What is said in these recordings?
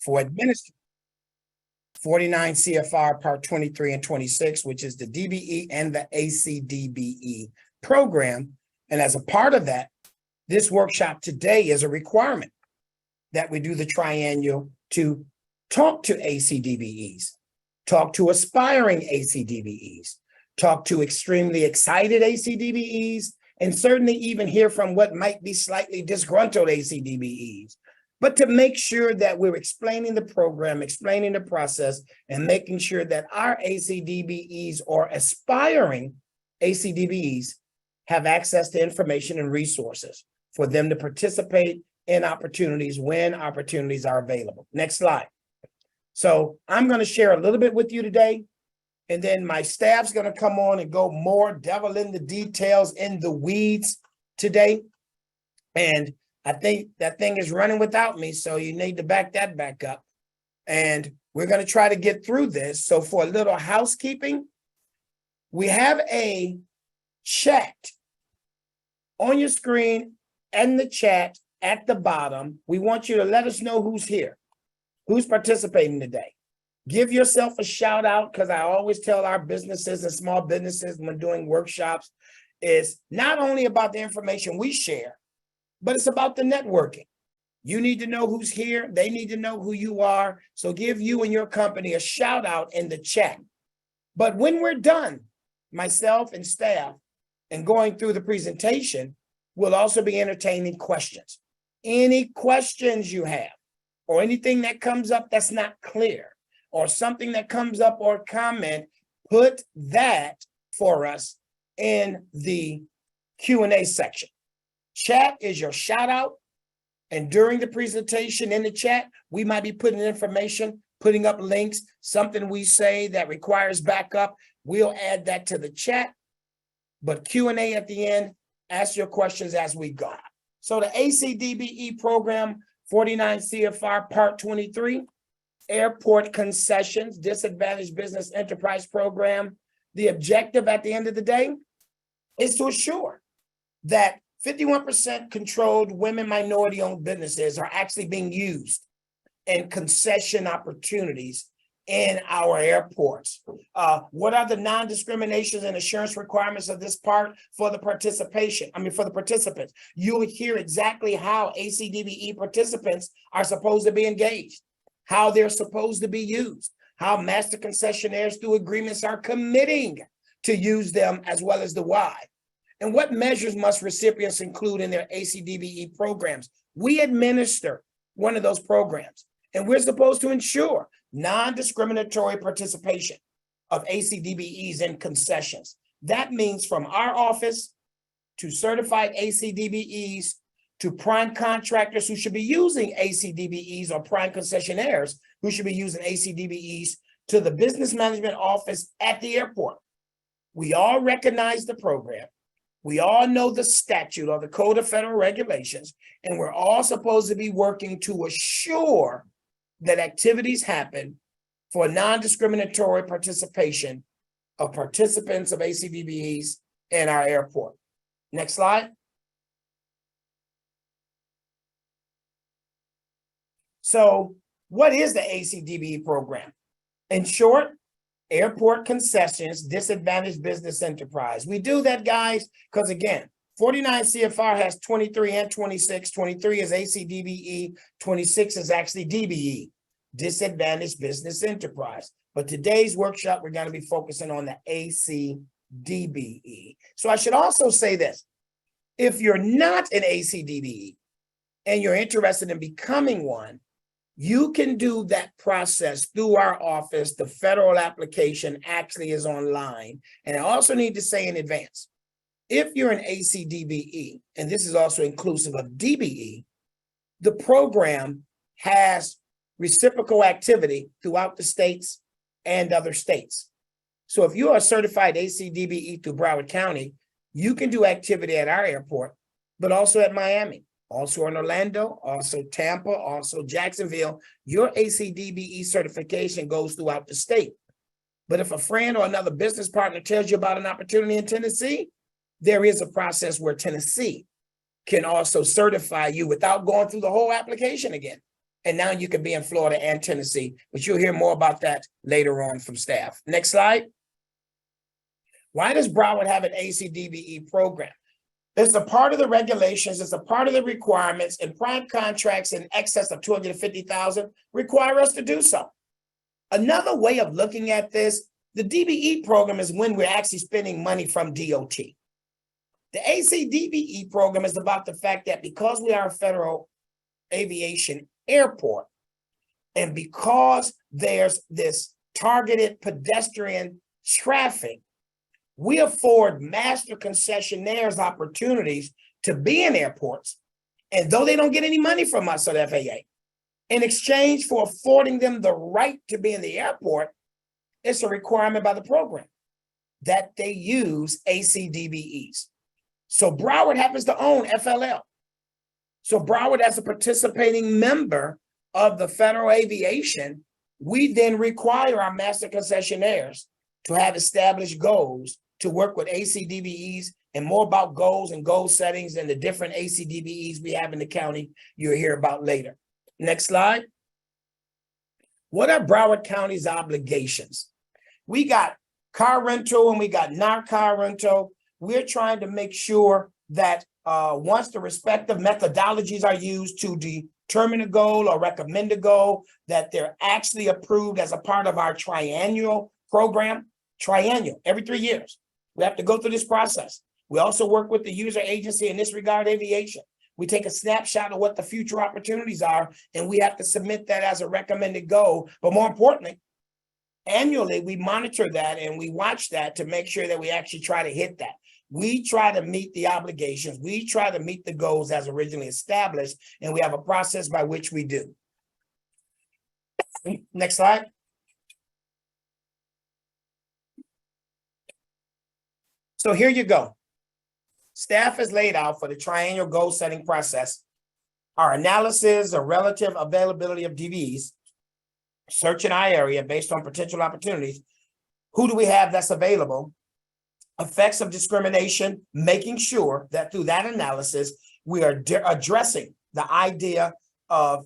for administrators. 49 CFR Part 23 and 26, which is the DBE and the ACDBE program. And as a part of that, this workshop today is a requirement that we do the triennial to talk to ACDBEs, talk to aspiring ACDBEs, talk to extremely excited ACDBEs, and certainly even hear from what might be slightly disgruntled ACDBEs. But to make sure that we're explaining the program, explaining the process, and making sure that our ACDBEs or aspiring ACDBEs have access to information and resources for them to participate in opportunities when opportunities are available. Next slide. So I'm going to share a little bit with you today, and then my staff's going to come on and go more devil in the details, in the weeds today. And I think that thing is running without me, so you need to back that back up. And we're going to try to get through this. So for a little housekeeping, we have a chat on your screen and the chat at the bottom. We want you to let us know who's here, who's participating today. Give yourself a shout out, because I always tell our businesses and small businesses when doing workshops, is not only about the information we share, but it's about the networking. You need to know who's here. They need to know who you are. So give you and your company a shout out in the chat. But when we're done, myself and staff, and going through the presentation, we'll also be entertaining questions. Any questions you have, or anything that comes up that's not clear, or something that comes up or comment, put that for us in the Q&A section. Chat is your shout out. And during the presentation in the chat, we might be putting information, putting up links, something we say that requires backup. We'll add that to the chat. But Q&A at the end, ask your questions as we go. So the ACDBE program, 49 CFR Part 23, Airport Concessions, Disadvantaged Business Enterprise Program. The objective at the end of the day is to assure that 51% controlled women minority-owned businesses are actually being used in concession opportunities in our airports. What are the non-discrimination and assurance requirements of this part for the for the participants? You'll hear exactly how ACDBE participants are supposed to be engaged, how they're supposed to be used, how master concessionaires through agreements are committing to use them, as well as the why. And what measures must recipients include in their ACDBE programs? We administer one of those programs, and we're supposed to ensure non-discriminatory participation of ACDBEs in concessions. That means from our office to certified ACDBEs to prime contractors who should be using ACDBEs, or prime concessionaires who should be using ACDBEs, to the business management office at the airport. We all recognize the program. We all know the statute or the Code of Federal Regulations, and we're all supposed to be working to assure that activities happen for non-discriminatory participation of participants of ACDBEs in our airport. Next slide. So what is the ACDBE program? In short, Airport Concessions, Disadvantaged Business Enterprise. We do that, guys, because again, 49 CFR has 23 and 26. 23 is ACDBE, 26 is actually DBE, Disadvantaged Business Enterprise. But today's workshop, we're going to be focusing on the ACDBE. So I should also say this. If you're not an ACDBE and you're interested in becoming one, you can do that process through our office. The federal application actually is online. And I also need to say in advance, if you're an ACDBE, and this is also inclusive of DBE, the program has reciprocal activity throughout the states and other states. So if you are a certified ACDBE through Broward County, you can do activity at our airport, but also at Miami. Also in Orlando, also Tampa, also Jacksonville. Your ACDBE certification goes throughout the state. But if a friend or another business partner tells you about an opportunity in Tennessee, there is a process where Tennessee can also certify you without going through the whole application again. And now you can be in Florida and Tennessee, but you'll hear more about that later on from staff. Next slide. Why does Broward have an ACDBE program? It's a part of the regulations, it's a part of the requirements, and prime contracts in excess of $250,000 require us to do so. Another way of looking at this, the DBE program is when we're actually spending money from DOT. The ACDBE program is about the fact that because we are a federal aviation airport, and because there's this targeted pedestrian traffic, we afford master concessionaires opportunities to be in airports, and though they don't get any money from us at FAA, in exchange for affording them the right to be in the airport, it's a requirement by the program that they use ACDBEs. So Broward happens to own FLL. So Broward, as a participating member of the federal aviation, we then require our master concessionaires to have established goals to work with ACDBEs, and more about goals and goal settings and the different ACDBEs we have in the county you'll hear about later. Next slide. What are Broward County's obligations? We got car rental and we got non-car rental. We're trying to make sure that once the respective methodologies are used to determine a goal or recommend a goal, that they're actually approved as a part of our triennial program. Triennial, every 3 years. We have to go through this process. We also work with the user agency in this regard, aviation. We take a snapshot of what the future opportunities are, and we have to submit that as a recommended goal. But more importantly, annually, we monitor that and we watch that to make sure that we actually try to hit that. We try to meet the obligations. We try to meet the goals as originally established, and we have a process by which we do. Next slide. So here you go. Staff has laid out for the triennial goal setting process our analysis of relative availability of DBEs, search in our area based on potential opportunities. Who do we have that's available? Effects of discrimination, making sure that through that analysis, we are addressing the idea of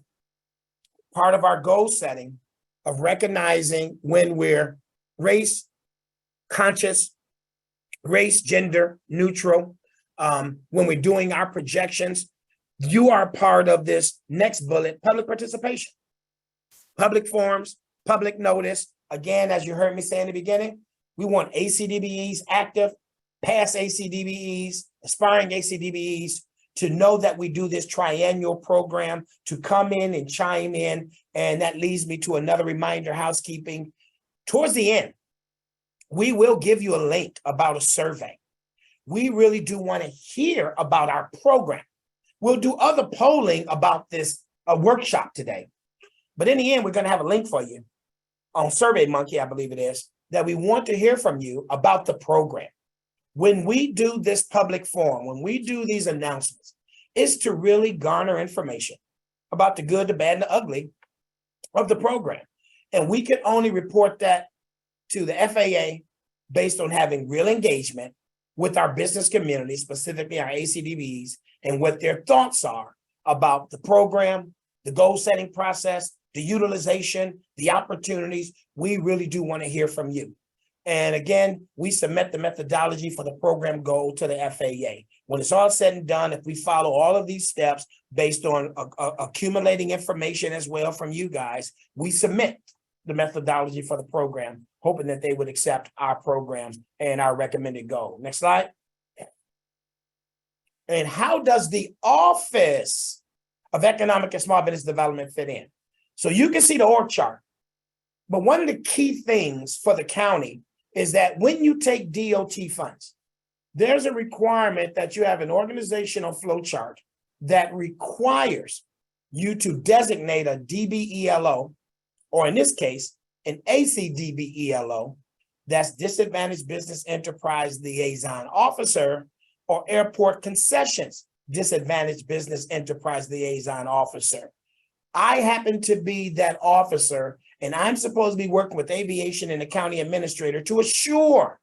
part of our goal setting of recognizing when we're race conscious, race, gender neutral, when we're doing our projections. You are part of this next bullet, public participation, public forums, public notice. Again, as you heard me say in the beginning, we want ACDBEs active, past ACDBEs, aspiring ACDBEs to know that we do this triennial program, to come in and chime in. And that leads me to another reminder, housekeeping. Towards the end, we will give you a link about a survey. We really do want to hear about our program. We'll do other polling about this workshop today. But in the end, we're going to have a link for you on SurveyMonkey, I believe it is, that we want to hear from you about the program. When we do this public forum, when we do these announcements, it's to really garner information about the good, the bad, and the ugly of the program. And we can only report that to the FAA based on having real engagement with our business community, specifically our ACDBEs, and what their thoughts are about the program, the goal setting process, the utilization, the opportunities. We really do want to hear from you. And again, we submit the methodology for the program goal to the FAA. When it's all said and done, if we follow all of these steps based on accumulating information as well from you guys, we submit the methodology for the program, hoping that they would accept our program and our recommended goal. Next slide. And how does the Office of Economic and Small Business Development fit in? So you can see the org chart, but one of the key things for the county is that when you take DOT funds, there's a requirement that you have an organizational flow chart that requires you to designate a DBELO, or in this case, an ACDBELO, that's Disadvantaged Business Enterprise Liaison Officer, or Airport Concessions Disadvantaged Business Enterprise Liaison Officer. I happen to be that officer, and I'm supposed to be working with aviation and the county administrator to assure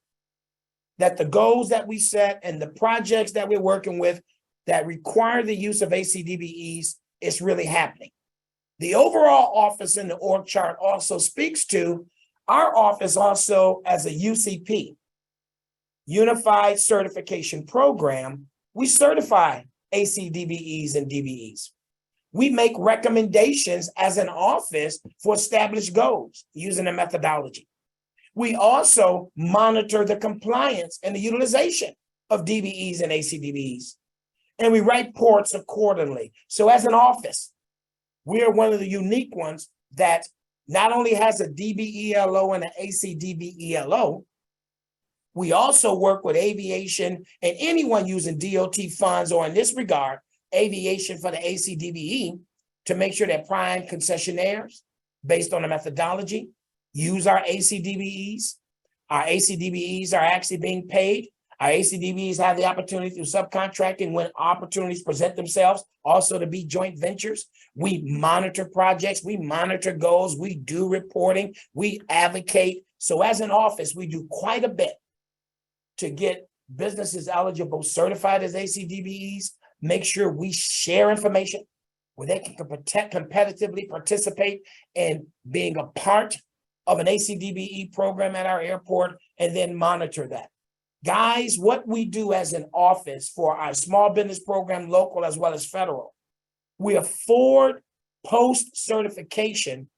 that the goals that we set and the projects that we're working with that require the use of ACDBEs is really happening. The overall office in the org chart also speaks to our office also as a UCP, Unified Certification Program. We certify ACDBEs and DBEs. We make recommendations as an office for established goals using a methodology. We also monitor the compliance and the utilization of DBEs and ACDBEs, and we write reports accordingly. So as an office, we're one of the unique ones that not only has a DBELO and an ACDBELO, we also work with aviation and anyone using DOT funds, or in this regard, aviation for the ACDBE, to make sure that prime concessionaires, based on the methodology, use our ACDBEs. Our ACDBEs are actually being paid. Our ACDBEs have the opportunity through subcontracting when opportunities present themselves, also to be joint ventures. We monitor projects, we monitor goals, we do reporting, we advocate. So as an office, we do quite a bit to get businesses eligible, certified as ACDBEs, make sure we share information where they can competitively participate in being a part of an ACDBE program at our airport, and then monitor that. Guys, what we do as an office for our small business program, local as well as federal, we afford post-certification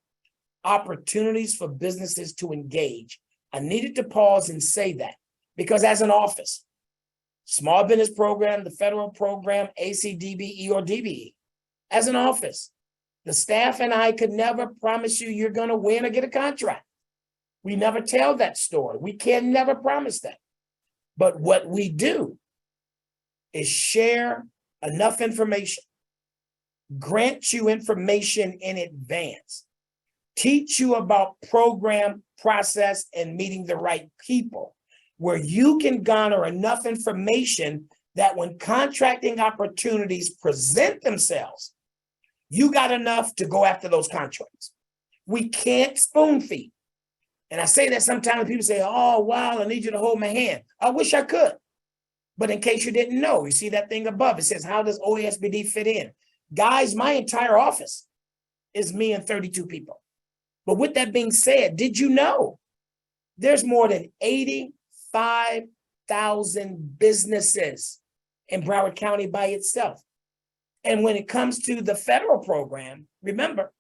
opportunities for businesses to engage. I needed to pause and say that because as an office, small business program, the federal program, ACDBE or DBE, as an office, the staff and I could never promise you you're going to win or get a contract. We never tell that story. We can never promise that. But what we do is share enough information, grant you information in advance, teach you about program, process, and meeting the right people, where you can garner enough information that when contracting opportunities present themselves, you got enough to go after those contracts. We can't spoon feed. And I say that sometimes people say, oh, wow, I need you to hold my hand. I wish I could. But in case you didn't know, you see that thing above, it says, how does OESBD fit in? Guys, my entire office is me and 32 people. But with that being said, did you know there's more than 85,000 businesses in Broward County by itself? And when it comes to the federal program, remember,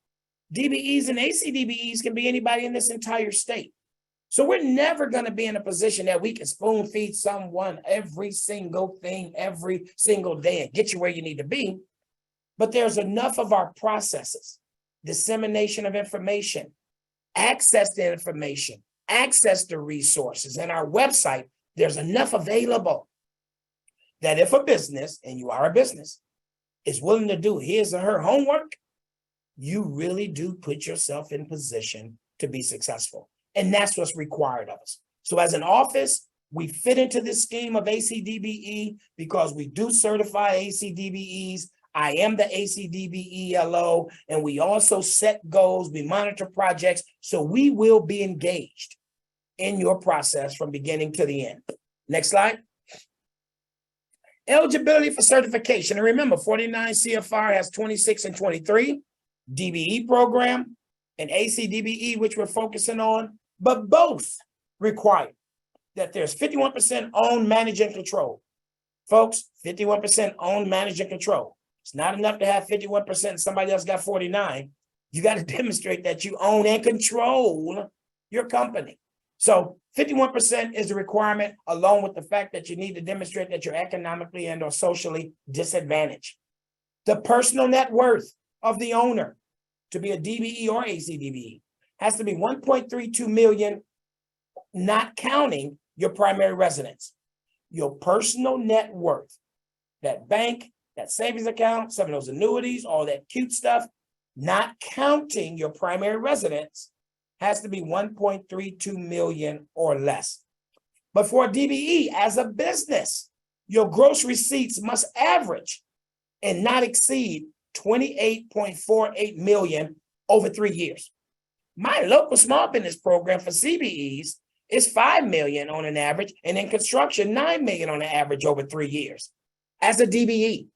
DBEs and ACDBEs can be anybody in this entire state. So we're never going to be in a position that we can spoon feed someone every single thing, every single day and get you where you need to be. But there's enough of our processes, dissemination of information, access to information, access to resources, and our website, there's enough available that if a business, and you are a business, is willing to do his or her homework, you really do put yourself in position to be successful. And that's what's required of us. So as an office, we fit into this scheme of ACDBE because we do certify ACDBEs. I am the ACDBELO, and we also set goals, we monitor projects, so we will be engaged in your process from beginning to the end. Next slide. Eligibility for certification. And remember, 49 CFR has 26 and 23, DBE program and ACDBE, which we're focusing on, but both require that there's 51% own, manage, and control. Folks, 51% own, manage, and control. It's not enough to have 51% and somebody else got 49. You got to demonstrate that you own and control your company. So 51% is the requirement, along with the fact that you need to demonstrate that you're economically and or socially disadvantaged. The personal net worth of the owner to be a DBE or ACDBE has to be 1.32 million, not counting your primary residence. Your personal net worth, that bank, that savings account, some of those annuities, all that cute stuff, not counting your primary residence, has to be 1.32 million or less. But for a DBE, as a business, your gross receipts must average and not exceed 28.48 million over 3 years. My local small business program for CBEs is 5 million on an average, and in construction, 9 million on an average over 3 years as a DBE.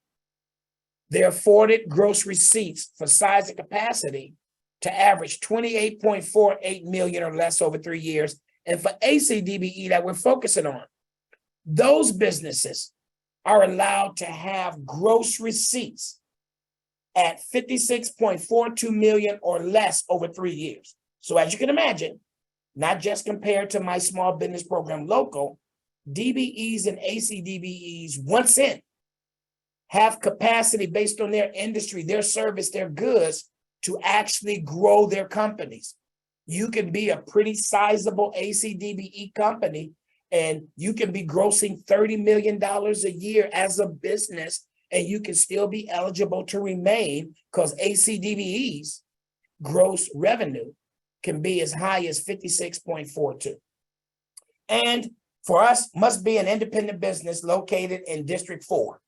They're afforded gross receipts for size and capacity to average 28.48 million or less over 3 years. And for ACDBE that we're focusing on, those businesses are allowed to have gross receipts at 56.42 million or less over 3 years. So as you can imagine, not just compared to my small business program local, DBEs and ACDBEs once in have capacity based on their industry, their service, their goods to actually grow their companies. You can be a pretty sizable ACDBE company and you can be grossing $30 million a year as a business and you can still be eligible to remain because ACDBEs gross revenue can be as high as 56.42. And for us, must be an independent business located in District 4.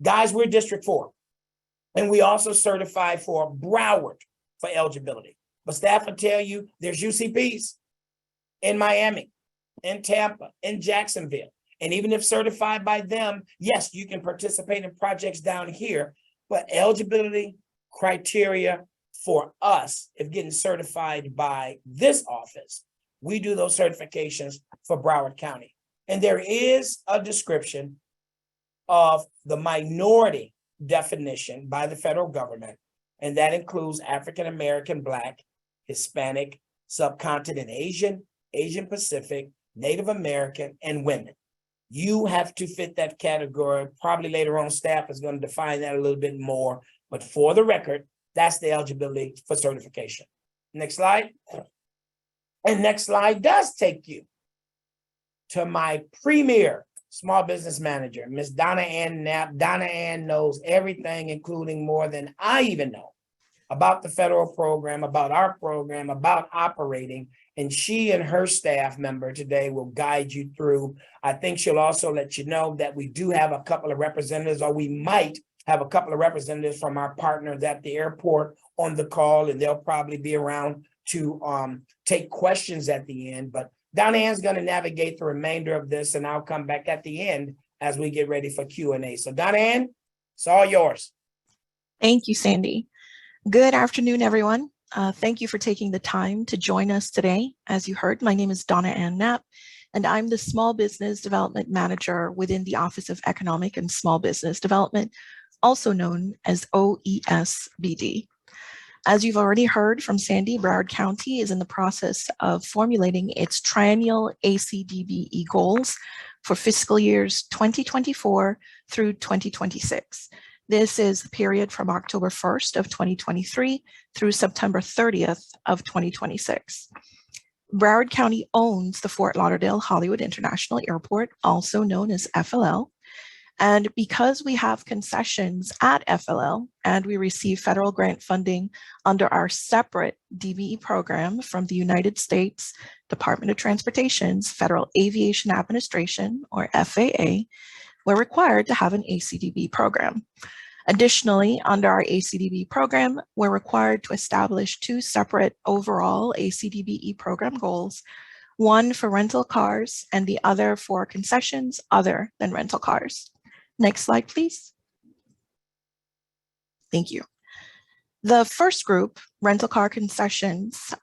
Guys, we're District 4. And we also certified for Broward for eligibility. But staff will tell you there's UCPs in Miami, in Tampa, in Jacksonville. And even if certified by them, yes, you can participate in projects down here, but eligibility criteria for us, if getting certified by this office, we do those certifications for Broward County. And there is a description of the minority definition by the federal government, and that includes African American, Black, Hispanic, subcontinent Asian, Asian Pacific, Native American, and women. You have to fit that category. Probably later on, staff is going to define that a little bit more, but for the record, that's the eligibility for certification. Next slide. And next slide does take you to my premier small business manager, Ms. Donna Ann Knapp. Donna Ann knows everything, including more than I even know about the federal program, about our program, about operating. And she and her staff member today will guide you through. I think she'll also let you know that we do have a couple of representatives, or we might have a couple of representatives from our partners at the airport on the call, and they'll probably be around to take questions at the end. But Donna Ann's going to navigate the remainder of this, and I'll come back at the end as we get ready for Q&A. So Donna Ann, it's all yours. Thank you, Sandy. Good afternoon, everyone. Thank you for taking the time to join us today. As you heard, my name is Donna Ann Knapp, and I'm the Small Business Development Manager within the Office of Economic and Small Business Development, also known as OESBD. As you've already heard from Sandy, Broward County is in the process of formulating its Triennial ACDBE goals for fiscal years 2024 through 2026. This is the period from October 1st of 2023 through September 30th of 2026. Broward County owns the Fort Lauderdale Hollywood International Airport, also known as FLL. And because we have concessions at FLL and we receive federal grant funding under our separate DBE program from the United States Department of Transportation's Federal Aviation Administration, or FAA, we're required to have an ACDBE program. Additionally, under our ACDBE program, we're required to establish 2 separate overall ACDBE program goals, one for rental cars and the other for concessions other than rental cars. Next slide, please. Thank you. The first group, rental car concessions,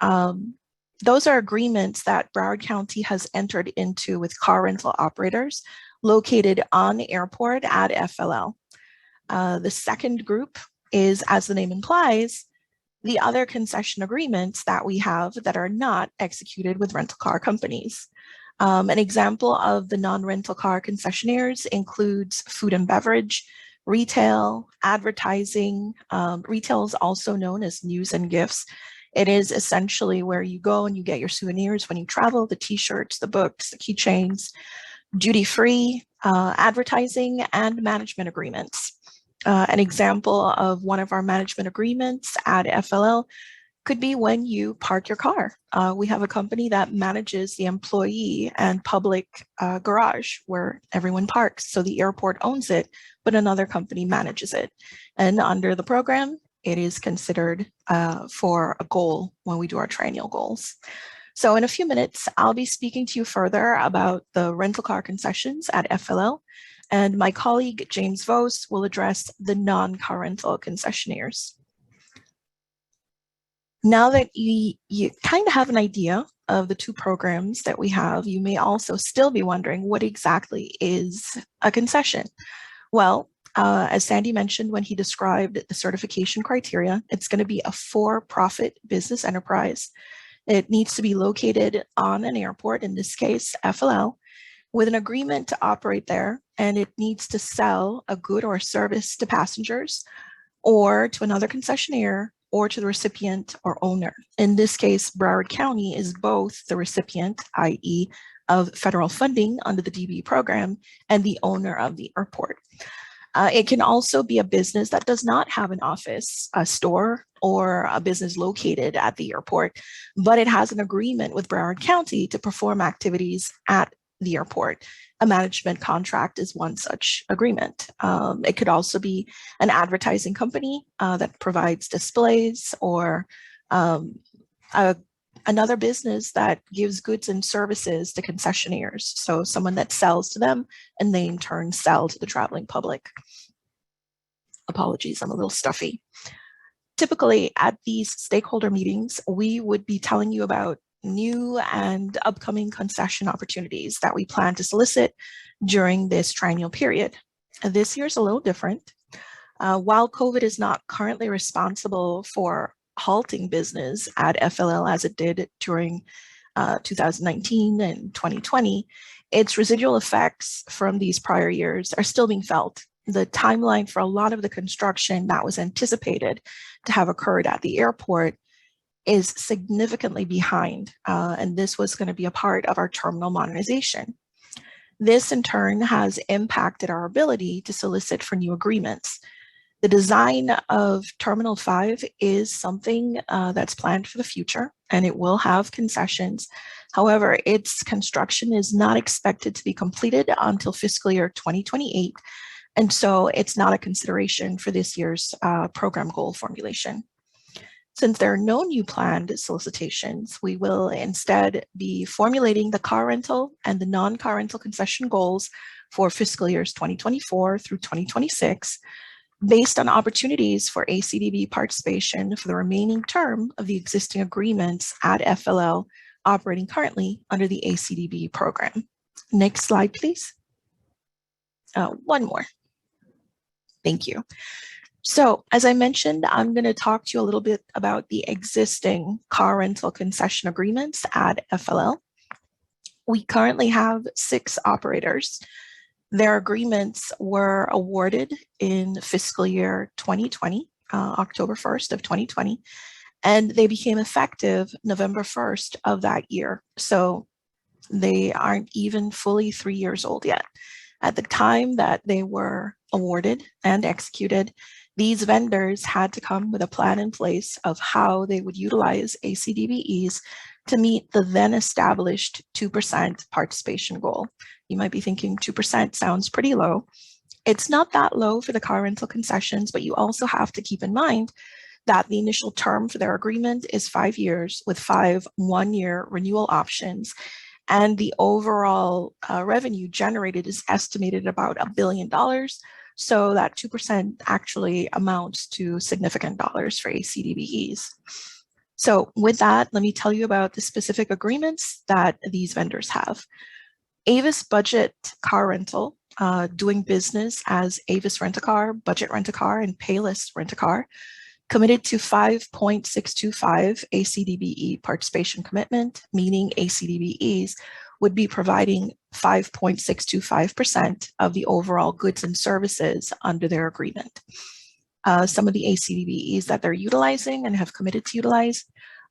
those are agreements that Broward County has entered into with car rental operators located on the airport at FLL. The second group is, as the name implies, the other concession agreements that we have that are not executed with rental car companies. An example of the non-rental car concessionaires includes food and beverage, retail, advertising. Retail is also known as news and gifts. It is essentially where you go and you get your souvenirs when you travel, the t-shirts, the books, the keychains, duty-free, advertising, and management agreements. An example of one of our management agreements at FLL could be when you park your car. We have a company that manages the employee and public garage where everyone parks. So the airport owns it, but another company manages it. And under the program, it is considered for a goal when we do our triennial goals. So in a few minutes, I'll be speaking to you further about the rental car concessions at FLL And my colleague, James Vos, will address the non-car rental concessionaires. Now that you kind of have an idea of the two programs that we have, you may also still be wondering what exactly is a concession. Well, as Sandy mentioned when he described the certification criteria, it's going to be a for-profit business enterprise. It needs to be located on an airport, in this case, FLL, with an agreement to operate there, and it needs to sell a good or service to passengers or to another concessionaire or to the recipient or owner. In this case, Broward County is both the recipient, i.e. of federal funding under the DBE program, and the owner of the airport. It can also be a business that does not have an office, a store, or a business located at the airport, but it has an agreement with Broward County to perform activities at the airport. A management contract is one such agreement. It could also be an advertising company that provides displays, or another business that gives goods and services to concessionaires. So someone that sells to them and they in turn sell to the traveling public. Apologies, I'm a little stuffy. Typically at these stakeholder meetings, we would be telling you about new and upcoming concession opportunities that we plan to solicit during this triennial period. This year's a little different. While COVID is not currently responsible for halting business at FLL as it did during 2019 and 2020, its residual effects from these prior years are still being felt. The timeline for a lot of the construction that was anticipated to have occurred at the airport is significantly behind, and this was going to be a part of our terminal modernization. This in turn has impacted our ability to solicit for new agreements. The design of Terminal 5 is something that's planned for the future, and it will have concessions. However, its construction is not expected to be completed until fiscal year 2028, and so it's not a consideration for this year's program goal formulation. Since there are no new planned solicitations, we will instead be formulating the car rental and the non-car rental concession goals for fiscal years 2024 through 2026, based on opportunities for ACDBE participation for the remaining term of the existing agreements at FLL operating currently under the ACDBE program. Next slide, please. One more. Thank you. So as I mentioned, I'm going to talk to you a little bit about the existing car rental concession agreements at FLL. We currently have 6 operators. Their agreements were awarded in fiscal year 2020, October 1st of 2020, and they became effective November 1st of that year. So they aren't even fully 3 years old yet. At the time that they were awarded and executed, these vendors had to come with a plan in place of how they would utilize ACDBEs to meet the then established 2% participation goal. You might be thinking 2% sounds pretty low. It's not that low for the car rental concessions, but you also have to keep in mind that the initial term for their agreement is 5 years with 5 one-year renewal options. And the overall revenue generated is estimated about $1 billion. So that 2% actually amounts to significant dollars for ACDBEs. So with that, let me tell you about the specific agreements that these vendors have. Avis Budget Car Rental, doing business as Avis Rent-A-Car, Budget Rent-A-Car, and Payless Rent-A-Car, committed to 5.625 ACDBE participation commitment, meaning ACDBEs would be providing 5.625% of the overall goods and services under their agreement. Some of the ACDBEs that they're utilizing and have committed to utilize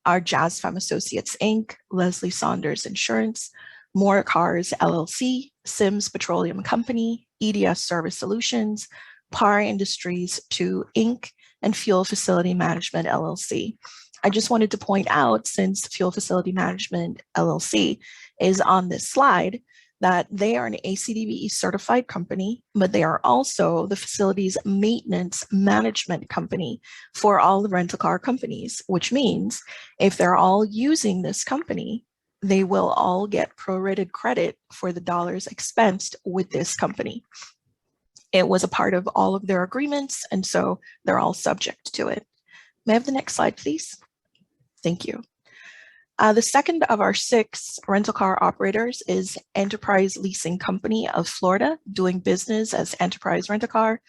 are Jazz Femme Associates, Inc., Leslie Saunders Insurance, More Cars, LLC, Sims Petroleum Company, EDS Service Solutions, PAR Industries 2, Inc., and Fuel Facility Management, LLC. I just wanted to point out, since Fuel Facility Management, LLC is on this slide, that they are an ACDBE certified company, but they are also the facilities maintenance management company for all the rental car companies, which means if they're all using this company, they will all get prorated credit for the dollars expensed with this company. It was a part of all of their agreements, and so they're all subject to it. May I have the next slide, please? Thank you. The second of our 6 rental car operators is Enterprise Leasing Company of Florida, doing business as Enterprise Rent-A-Car,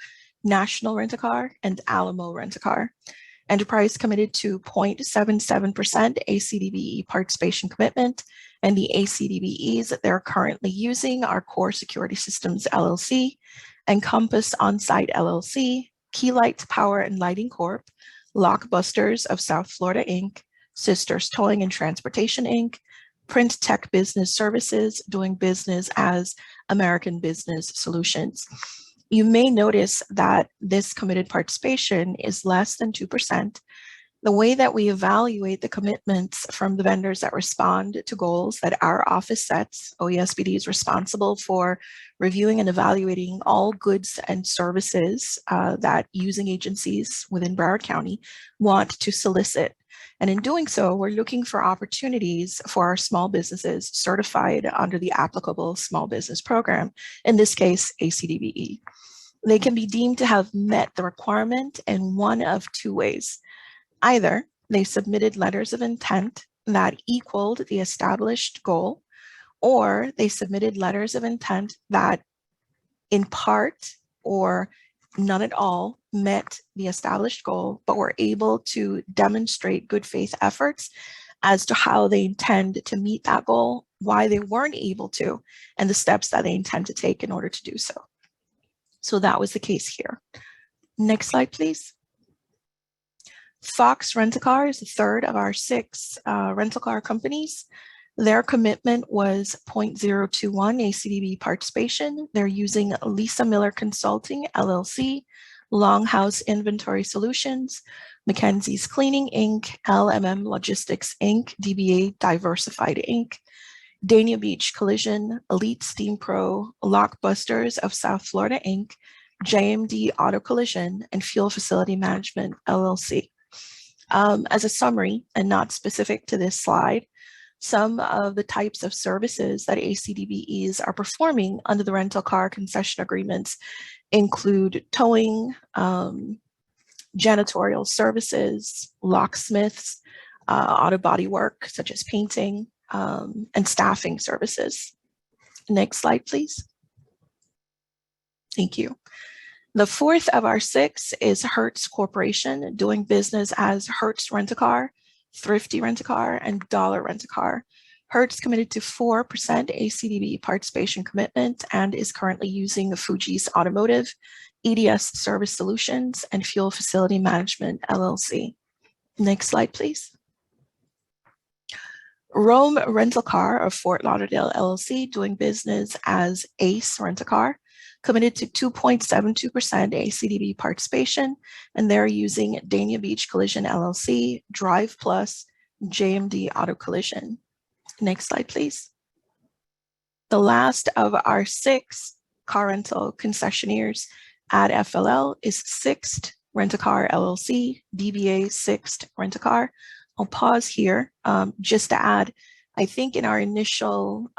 National Rent-A-Car, and Alamo Rent-A-Car. Enterprise committed to 0.77% ACDBE participation commitment, and the ACDBEs that they're currently using are Core Security Systems LLC, Encompass On-Site LLC, Key Lights Power and Lighting Corp., Lockbusters of South Florida, Inc., Sisters Towing and Transportation, Inc., Print Tech Business Services, doing business as American Business Solutions. You may notice that this committed participation is less than 2%. The way that we evaluate the commitments from the vendors that respond to goals that our office sets, OESBD is responsible for reviewing and evaluating all goods and services that using agencies within Broward County want to solicit. And in doing so, we're looking for opportunities for our small businesses certified under the applicable small business program, in this case, ACDBE. They can be deemed to have met the requirement in one of 2 ways. Either they submitted letters of intent that equaled the established goal, or they submitted letters of intent that in part or none at all met the established goal, but were able to demonstrate good faith efforts as to how they intend to meet that goal, why they weren't able to, and the steps that they intend to take in order to do so. So that was the case here. Next slide, please. Fox Rent-A-Car is the third of our 6 rental car companies. Their commitment was 0.021 ACDBE participation. They're using Lisa Miller Consulting, LLC, Longhouse Inventory Solutions, Mackenzie's Cleaning, Inc., LMM Logistics, Inc., DBA Diversified, Inc., Dania Beach Collision, Elite Steam Pro, Lockbusters of South Florida, Inc., JMD Auto Collision, and Fuel Facility Management, LLC. As a summary, and not specific to this slide, some of the types of services that ACDBEs are performing under the rental car concession agreements include towing, janitorial services, locksmiths, auto body work such as painting, and staffing services. Next slide, please. Thank you. The fourth of our 6 is Hertz Corporation, doing business as Hertz Rent-A-Car, Thrifty Rent-A-Car, and Dollar Rent-A-Car. Hertz committed to 4% ACDBE participation commitment and is currently using Fuji's Automotive, EDS Service Solutions, and Fuel Facility Management, LLC. Next slide, please. Rome Rental Car of Fort Lauderdale, LLC, doing business as Ace Rent-A-Car, committed to 2.72% ACDBE participation, and they're using Dania Beach Collision, LLC, Drive Plus, JMD Auto Collision. Next slide, please. The last of our 6 car rental concessionaires at FLL is Sixt Rent-A-Car, LLC, DBA Sixt Rent-A-Car. I'll pause here just to add, I think in our initial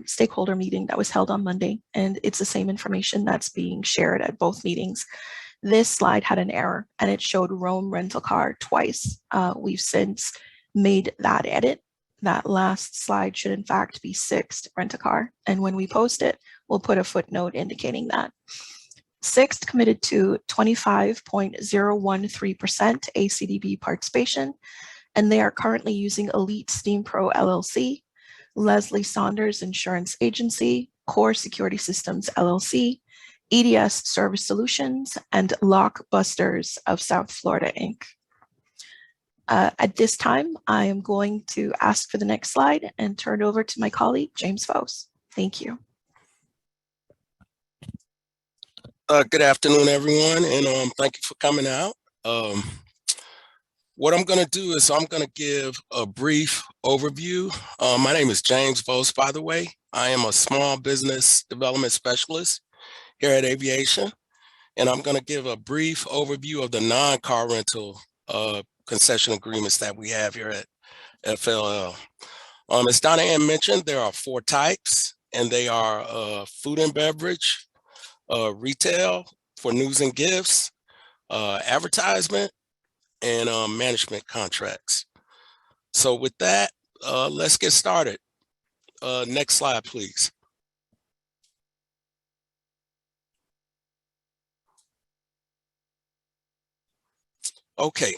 stakeholder meeting that was held on Monday, and it's the same information that's being shared at both meetings, this slide had an error and it showed Rome Rental Car twice. We've since made that edit. That last slide should in fact be Sixt Rent-A-Car. And when we post it, we'll put a footnote indicating that. Sixt committed to 25.013% ACDBE participation, and they are currently using Elite Steam Pro LLC, Leslie Saunders Insurance Agency, Core Security Systems LLC, EDS Service Solutions, and Lockbusters of South Florida, Inc. At this time, I am going to ask for the next slide and turn it over to my colleague, James Vose. Thank you. Good afternoon, everyone, and thank you for coming out. What I'm going to do is I'm going to give a brief overview. My name is James Vose, by the way. I am a small business development specialist here at Aviation, and I'm going to give a brief overview of the non-car rental concession agreements that we have here at FLL. As Donna Ann mentioned, there are 4 types, and they are food and beverage, retail for news and gifts, advertisement, and management contracts. So with that, let's get started. Next slide, please. Okay.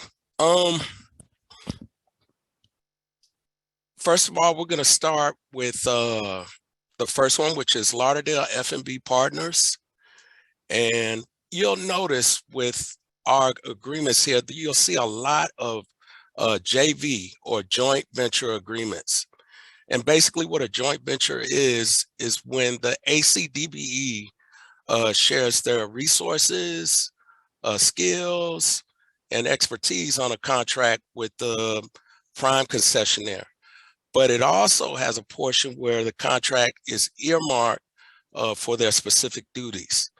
First of all, we're going to start with the first one, which is Lauderdale F&B Partners. And you'll notice with our agreements here, that you'll see a lot of JV or joint venture agreements. And basically what a joint venture is when the ACDBE shares their resources, skills, and expertise on a contract with the prime concessionaire. But it also has a portion where the contract is earmarked for their specific duties.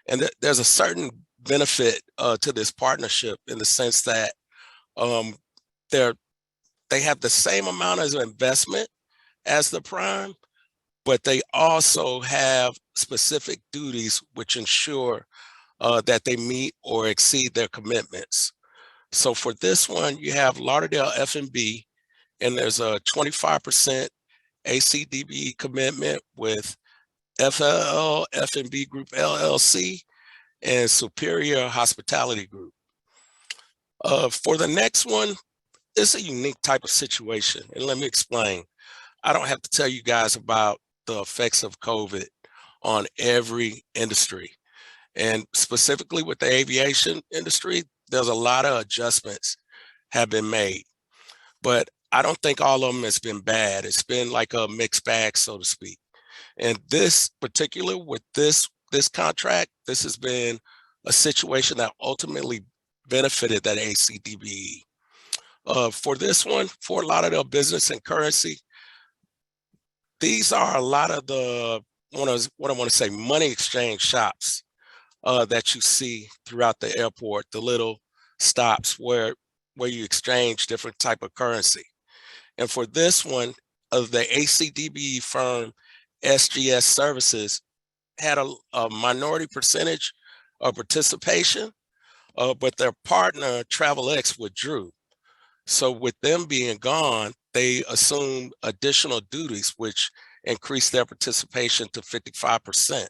And there's a certain benefit to this partnership in the sense that they have the same amount of investment as the prime, but they also have specific duties which ensure that they meet or exceed their commitments. So for this one, you have Lauderdale F&B, and there's a 25% ACDBE commitment with FLL F&B Group LLC and Superior Hospitality Group. For the next one, it's a unique type of situation, and let me explain. I don't have to tell you guys about the effects of COVID on every industry. And specifically with the aviation industry, there's a lot of adjustments have been made. But I don't think all of them has been bad. It's been like a mixed bag, so to speak. And this particular, with this contract, this has been a situation that ultimately benefited that ACDBE. For this one, for a lot of the business and currency, these are a lot of the, what I want to say, money exchange shops that you see throughout the airport, the little stops where you exchange different type of currency. And for this one, the ACDBE firm SGS Services had a minority percentage of participation, but their partner TravelX withdrew. So with them being gone, they assumed additional duties, which increased their participation to 55%.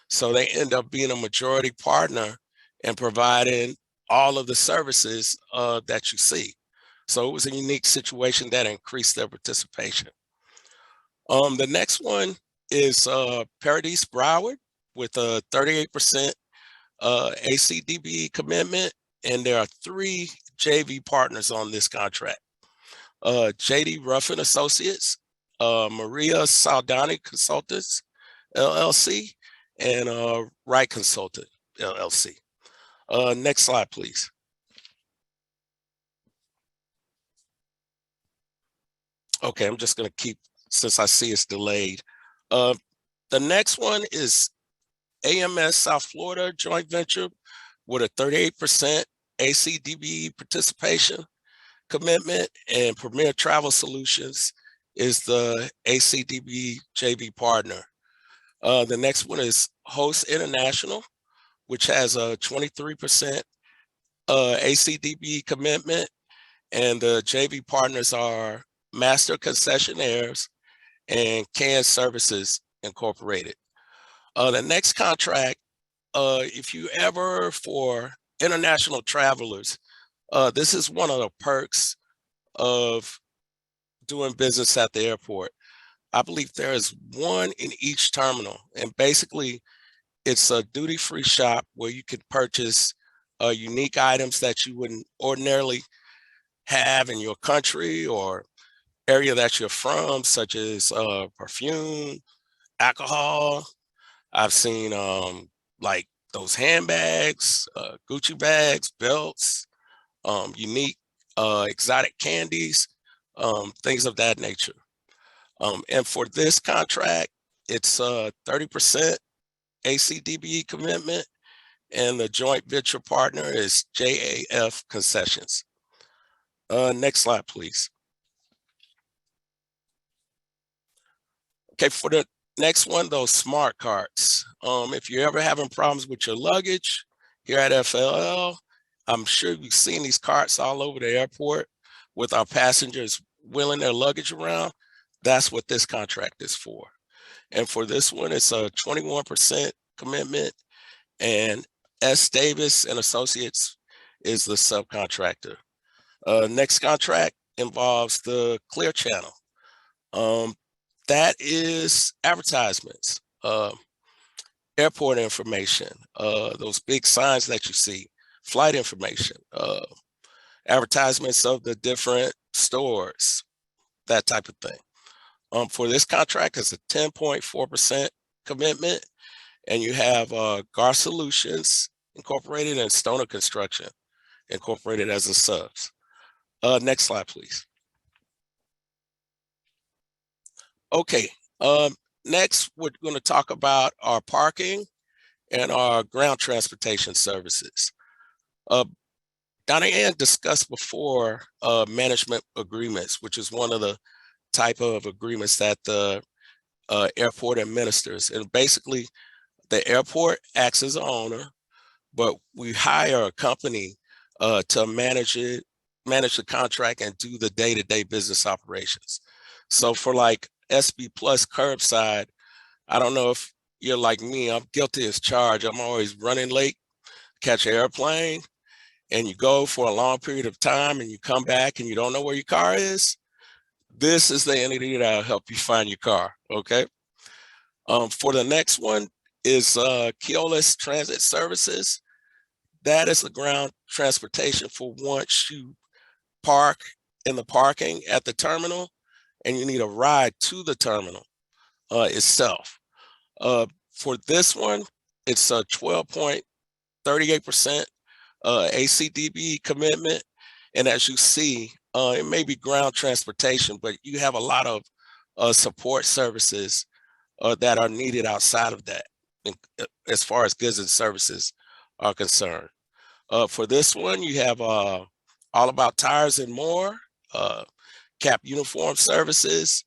So they end up being a majority partner and providing all of the services that you see. So it was a unique situation that increased their participation. The next one is Paradise Broward with a 38% ACDBE commitment, and there are 3 JV partners on this contract. JD Ruffin Associates, Maria Saldani Consultants, LLC, and Wright Consultant, LLC. Next slide, please. Okay, I'm just gonna keep, since I see it's delayed. The next one is AMS South Florida joint venture with a 38% ACDBE participation commitment, and Premier Travel Solutions is the ACDBE JV partner. The next one is Host International, which has a 23% ACDBE commitment, and the JV partners are Master Concessionaires and Can Services Incorporated. The next contract, if you ever, for international travelers, this is one of the perks of doing business at the airport. I believe there is one in each terminal, and basically it's a duty-free shop where you can purchase unique items that you wouldn't ordinarily have in your country or area that you're from, such as perfume, alcohol. I've seen like those handbags, Gucci bags, belts, unique exotic candies, things of that nature. And for this contract, it's 30% ACDBE commitment, and the joint venture partner is JAF Concessions. Next slide, please. Okay, for the Next one, those smart carts. If you're ever having problems with your luggage here at FLL, I'm sure you've seen these carts all over the airport with our passengers wheeling their luggage around. That's what this contract is for. And for this one, it's a 21% commitment, and S. Davis and Associates is the subcontractor. Next contract involves the Clear Channel. That is advertisements, airport information, those big signs that you see, flight information, advertisements of the different stores, that type of thing. For this contract, it's a 10.4% commitment, and you have GAR Solutions Incorporated and Stoner Construction Incorporated as the subs. Next slide, please. Okay, next we're going to talk about our parking and our ground transportation services. Donna Ann discussed before management agreements, which is one of the type of agreements that the airport administers. And basically, the airport acts as an owner, but we hire a company to manage the contract and do the day-to-day business operations. So for like SB Plus curbside, I don't know if you're like me, I'm guilty as charged. I'm always running late, catch an airplane, and you go for a long period of time and you come back and you don't know where your car is. This is the entity that'll help you find your car, okay? For the next one is Keolis Transit Services. That is the ground transportation for once you park in the parking at the terminal and you need a ride to the terminal itself. For this one, it's a 12.38% ACDBE commitment. And as you see, it may be ground transportation, but you have a lot of support services that are needed outside of that, as far as goods and services are concerned. For this one, you have All About Tires and More, CAP Uniform Services,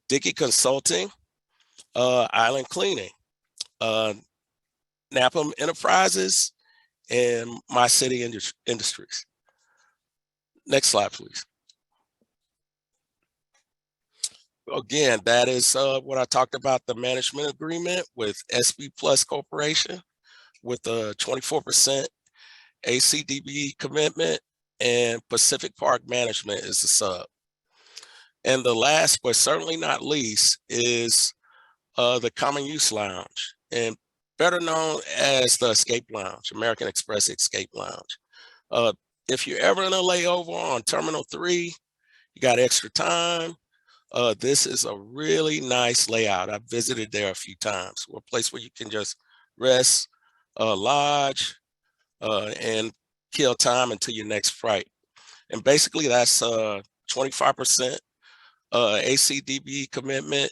Dickey Consulting, Island Cleaning, Napam Enterprises, and My City Industries. Next slide, please. Again, that is what I talked about, the management agreement with SB Plus Corporation with a 24% ACDBE commitment, and Pacific Park Management is the sub. And the last, but certainly not least, is the Common Use Lounge, and better known as the Escape Lounge, American Express Escape Lounge. If you're ever in a layover on Terminal 3, you got extra time, this is a really nice layout. I've visited there a few times. A place where you can just rest, lodge, and kill time until your next flight. And basically that's 25% ACDBE commitment,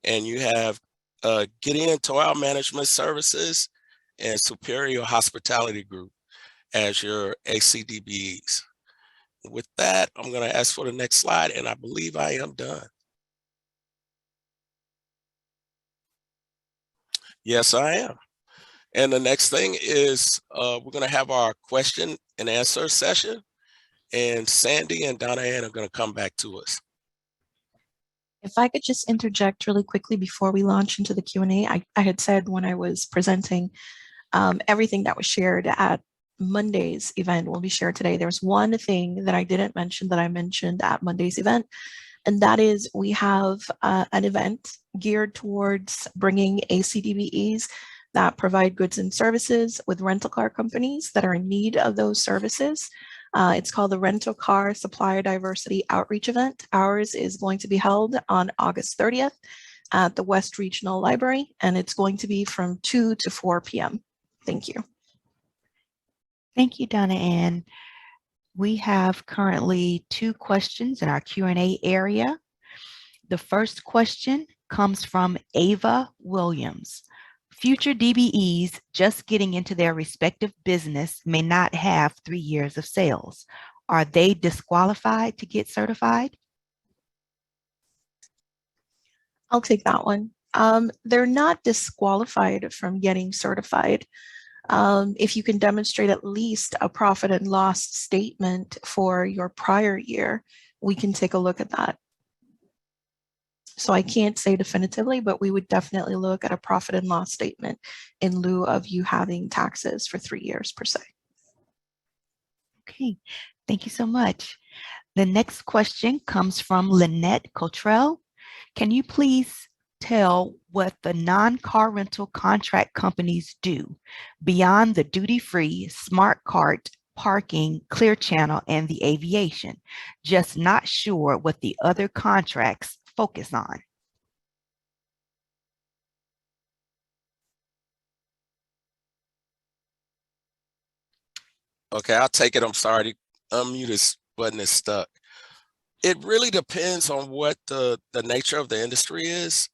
and you have Getting into Our Management Services and Superior Hospitality Group as your ACDBEs. With that, I'm going to ask for the next slide, and I believe I am done. Yes, I am. And the next thing is we're going to have our question and answer session, and Sandy and Donna Ann are going to come back to us. If I could just interject really quickly before we launch into the Q&A, I had said when I was presenting everything that was shared at Monday's event will be shared today. There's one thing that I didn't mention that I mentioned at Monday's event, and that is we have an event geared towards bringing ACDBEs that provide goods and services with rental car companies that are in need of those services. It's called the Rental Car Supplier Diversity Outreach Event. Ours is going to be held on August 30th at the West Regional Library, and it's going to be from 2 to 4 p.m. Thank you. Thank you, Donna Ann. We have currently 2 questions in our Q&A area. The first question comes from Ava Williams. Future DBEs just getting into their respective business may not have 3 years of sales. Are they disqualified to get certified? I'll take that one. They're not disqualified from getting certified. If you can demonstrate at least a profit and loss statement for your prior year, we can take a look at that. So I can't say definitively, but we would definitely look at a profit and loss statement in lieu of you having taxes for 3 years per se. Okay, thank you so much. The next question comes from Lynette Cottrell. Can you please tell what the non-car rental contract companies do beyond the duty-free, smart cart, parking, clear channel, and the aviation? Just not sure what the other contracts focus on. Okay, I'll take it. I'm sorry, the unmute button is stuck. It really depends on what the nature of the industry is.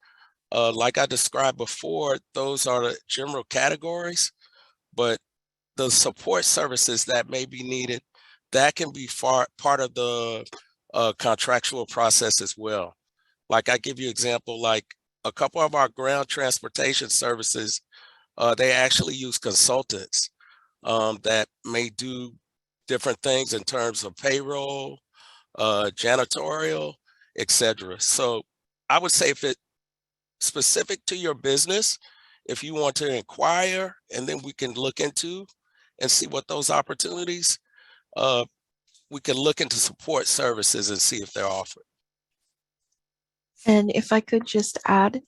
Like I described before, those are the general categories, but the support services that may be needed, that can be part of the contractual process as well. Like I give you example, like a couple of our ground transportation services, they actually use consultants that may do different things in terms of payroll, janitorial, etc. So I would say if it's specific to your business, if you want to inquire, and then we can look into and see what those opportunities, we can look into support services and see if they're offered. And if I could just add,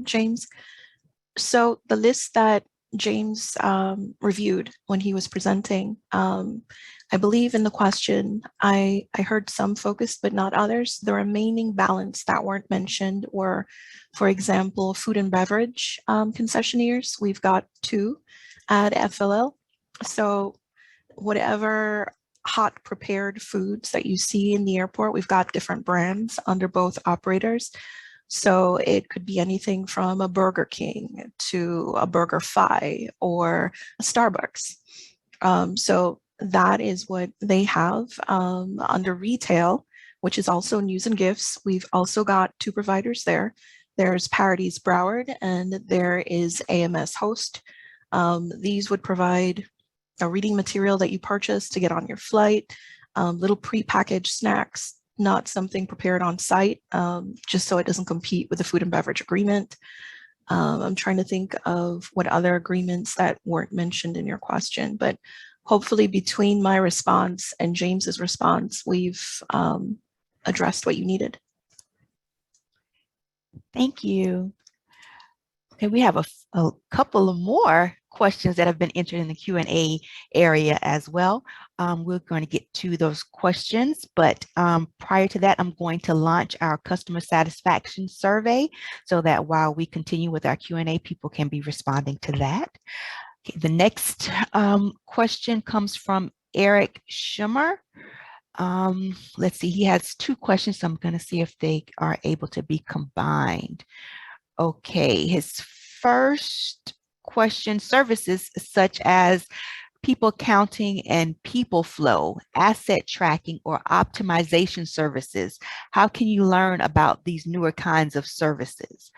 James, so the list that James reviewed when he was presenting, I believe in the question, I heard some focused, but not others. The remaining balance that weren't mentioned were, for example, food and beverage concessionaires. We've got 2 at FLL. So whatever hot prepared foods that you see in the airport, we've got different brands under both operators. So it could be anything from a Burger King to a BurgerFi or a Starbucks. So that is what they have under retail, which is also news and gifts. We've also got 2 providers there. There's Parity's Broward and there is AMS Host. These would provide a reading material that you purchase to get on your flight, little prepackaged snacks, not something prepared on site, just so it doesn't compete with the food and beverage agreement. I'm trying to think of what other agreements that weren't mentioned in your question, but hopefully between my response and James's response, we've addressed what you needed. Thank you. Okay, we have a couple of more questions that have been entered in the Q&A area as well. We're going to get to those questions, but prior to that, I'm going to launch our customer satisfaction survey so that while we continue with our Q&A, people can be responding to that. Okay, the next question comes from Eric Schimmer. Let's see, he has 2 questions, so I'm going to see if they are able to be combined. Okay, his first question: services such as people counting and people flow, asset tracking, or optimization services. How can you learn about these newer kinds of services?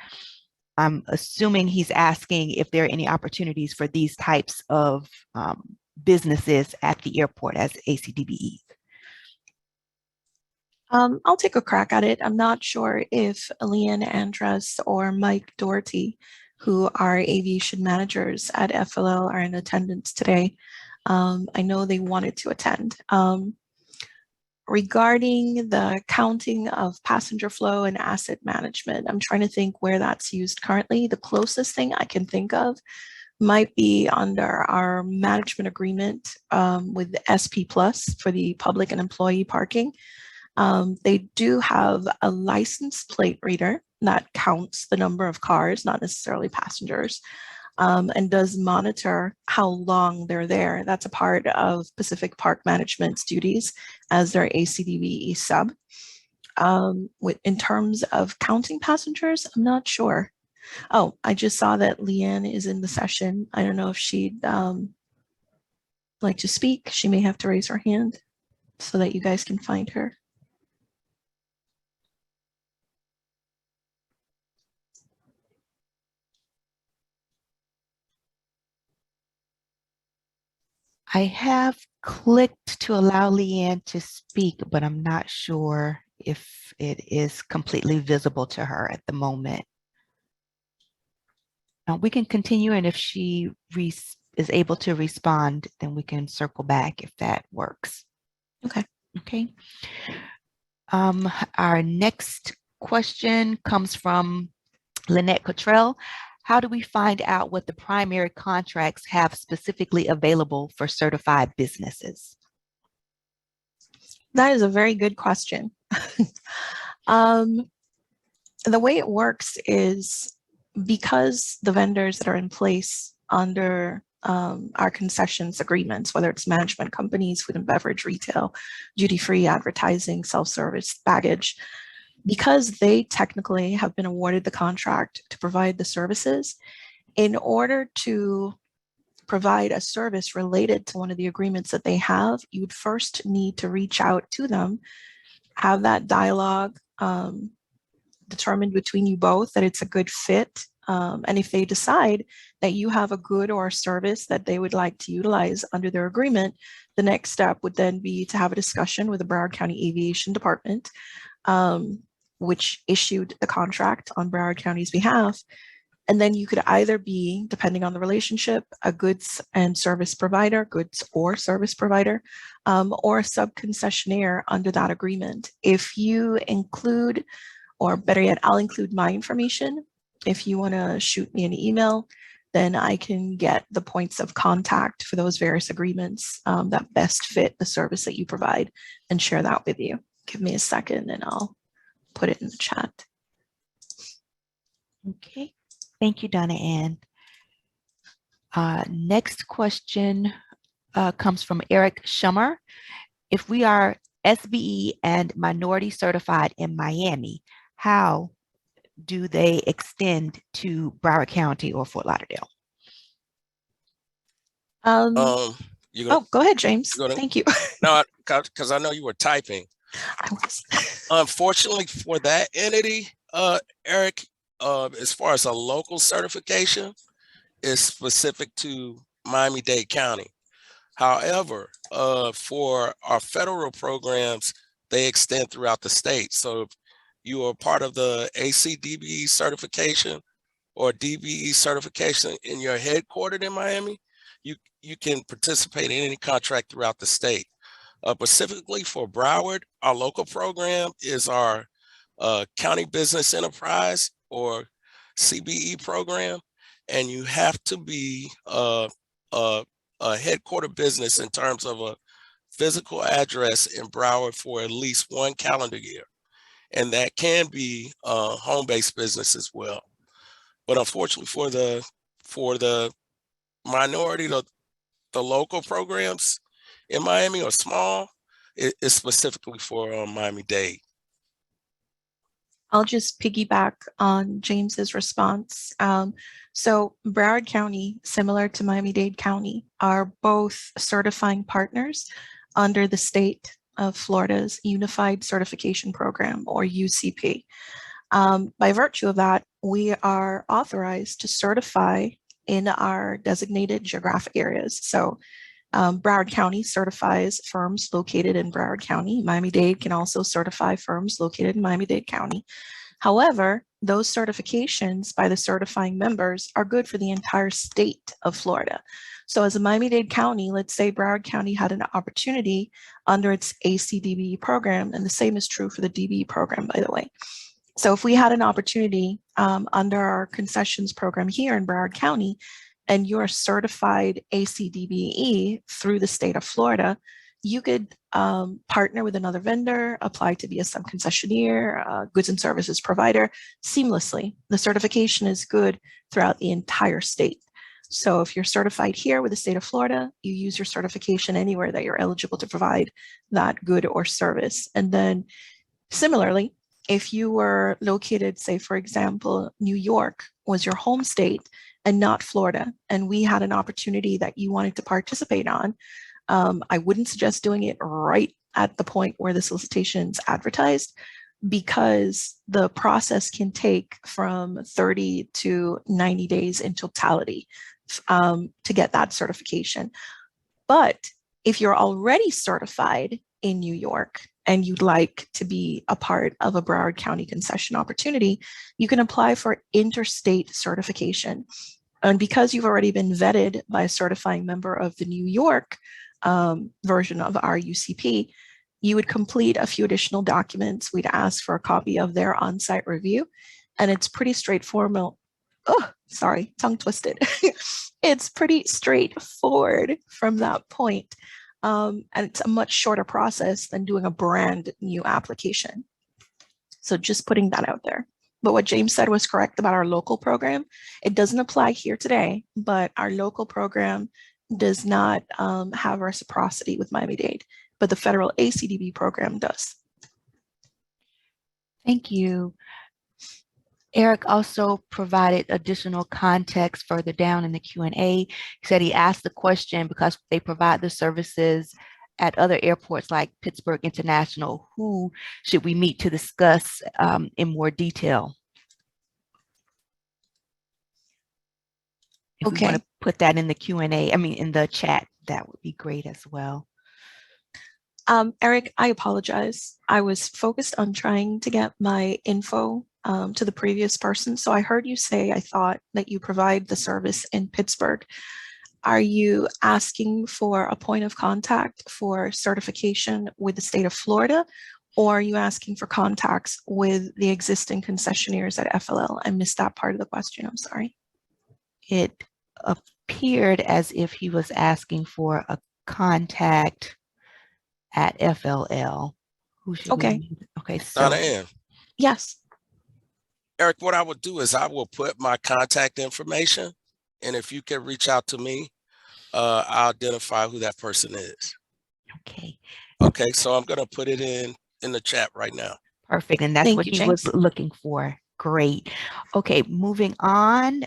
I'm assuming he's asking if there are any opportunities for these types of businesses at the airport as ACDBEs. I'll take a crack at it. I'm not sure if Leanne Andrus or Mike Doherty, who are aviation managers at FLL, are in attendance today. I know they wanted to attend. Regarding the counting of passenger flow and asset management, I'm trying to think where that's used currently. The closest thing I can think of might be under our management agreement with SP Plus for the public and employee parking. They do have a license plate reader that counts the number of cars, not necessarily passengers, and does monitor how long they're there. That's a part of Pacific Park Management's duties as their ACDBE sub. In terms of counting passengers, I'm not sure. Oh, I just saw that Leanne is in the session. I don't know if she'd like to speak. She may have to raise her hand so that you guys can find her. I have clicked to allow Leanne to speak, but I'm not sure if it is completely visible to her at the moment. We can continue, and if she is able to respond, then we can circle back if that works. Okay. Okay. Our next question comes from Lynette Cottrell. How do we find out what the primary contracts have specifically available for certified businesses? That is a very good question. The way it works is because the vendors that are in place under our concessions agreements, whether it's management companies, food and beverage, retail, duty-free, advertising, self-service, baggage, because they technically have been awarded the contract to provide the services, in order to provide a service related to one of the agreements that they have, you would first need to reach out to them, have that dialogue determined between you both that it's a good fit. And if they decide that you have a good or a service that they would like to utilize under their agreement, the next step would then be to have a discussion with the Broward County Aviation Department, which issued the contract on Broward County's behalf. And then you could either be, depending on the relationship, a goods and service provider, goods or service provider, or a sub-concessionaire under that agreement. If you include, or better yet, I'll include my information. If you want to shoot me an email, then I can get the points of contact for those various agreements that best fit the service that you provide and share that with you. Give me a second and I'll put it in the chat. Okay, thank you, Donna Ann. Next question comes from Eric Schummer. If we are SBE and minority certified in Miami, how do they extend to Broward County or Fort Lauderdale? Oh, go ahead, James. Thank you. No, because I know you were typing. I was. Unfortunately for that entity, Eric, as far as a local certification, is specific to Miami-Dade County. However, for our federal programs, they extend throughout the state. So if you are part of the ACDBE certification or DBE certification and you're headquartered in Miami, you can participate in any contract throughout the state. Specifically for Broward, our local program is our County Business Enterprise or CBE program, and you have to be a headquarter business in terms of a physical address in Broward for at least 1 calendar year. And that can be home-based business as well. But unfortunately for the minority, the local programs in Miami are small. It's specifically for Miami-Dade. I'll just piggyback on James's response. So Broward County, similar to Miami-Dade County, are both certifying partners under the state of Florida's Unified Certification Program, or UCP. By virtue of that, we are authorized to certify in our designated geographic areas. So Broward County certifies firms located in Broward County. Miami-Dade can also certify firms located in Miami-Dade County. However, those certifications by the certifying members are good for the entire state of Florida. So as a Miami-Dade County, let's say Broward County had an opportunity under its ACDBE program, and the same is true for the DBE program, by the way. So if we had an opportunity under our concessions program here in Broward County, and you're a certified ACDBE through the state of Florida, you could partner with another vendor, apply to be a sub-concessionaire, goods and services provider seamlessly. The certification is good throughout the entire state. So if you're certified here with the state of Florida, you use your certification anywhere that you're eligible to provide that good or service. And then similarly, if you were located, say, for example, New York was your home state and not Florida, and we had an opportunity that you wanted to participate on, I wouldn't suggest doing it right at the point where the solicitation's advertised, because the process can take from 30 to 90 days in totality to get that certification. But if you're already certified in New York and you'd like to be a part of a Broward County concession opportunity, you can apply for interstate certification. And because you've already been vetted by a certifying member of the New York version of our UCP, you would complete a few additional documents. We'd ask for a copy of their on-site review, and it's pretty straightforward. Oh, sorry, tongue twisted. It's pretty straightforward from that point. And it's a much shorter process than doing a brand new application. So just putting that out there. But what James said was correct about our local program. It doesn't apply here today, but our local program does not have reciprocity with Miami-Dade, but the federal ACDBE program does. Thank you. Eric also provided additional context further down in the Q&A. He said he asked the question because they provide the services at other airports like Pittsburgh International. Who should we meet to discuss in more detail? If we want to put that in the Q&A, I mean, in the chat, that would be great as well. Eric, I apologize. I was focused on trying to get my info to the previous person. So I heard you say, I thought that you provide the service in Pittsburgh. Are you asking for a point of contact for certification with the state of Florida, or are you asking for contacts with the existing concessionaires at FLL? I missed that part of the question. I'm sorry. It appeared as if he was asking for a contact at FLL. Who should Okay. we? Okay. So Donna Ann. Yes. Eric, what I would do is I will put my contact information, and if you can reach out to me, I'll identify who that person is. Okay. Okay, so I'm gonna put it in the chat right now. Perfect. And that's what he was looking for. Great. Okay, moving on.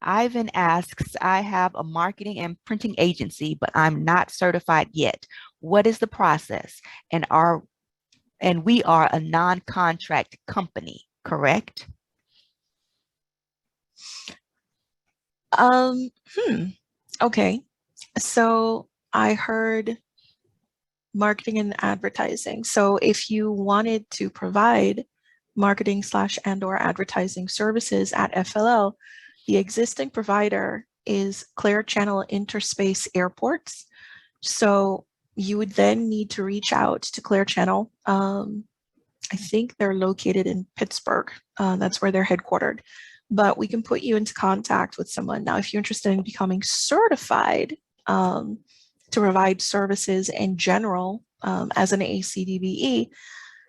Ivan asks, I have a marketing and printing agency, but I'm not certified yet. What is the process? And we are a non-contract company, correct? Okay. So I heard marketing and advertising. So if you wanted to provide marketing / and or advertising services at FLL, the existing provider is Clear Channel Interspace Airports. So you would then need to reach out to Clear Channel. I think they're located in Pittsburgh. That's where they're headquartered. But we can put you into contact with someone. Now, if you're interested in becoming certified to provide services in general as an ACDBE,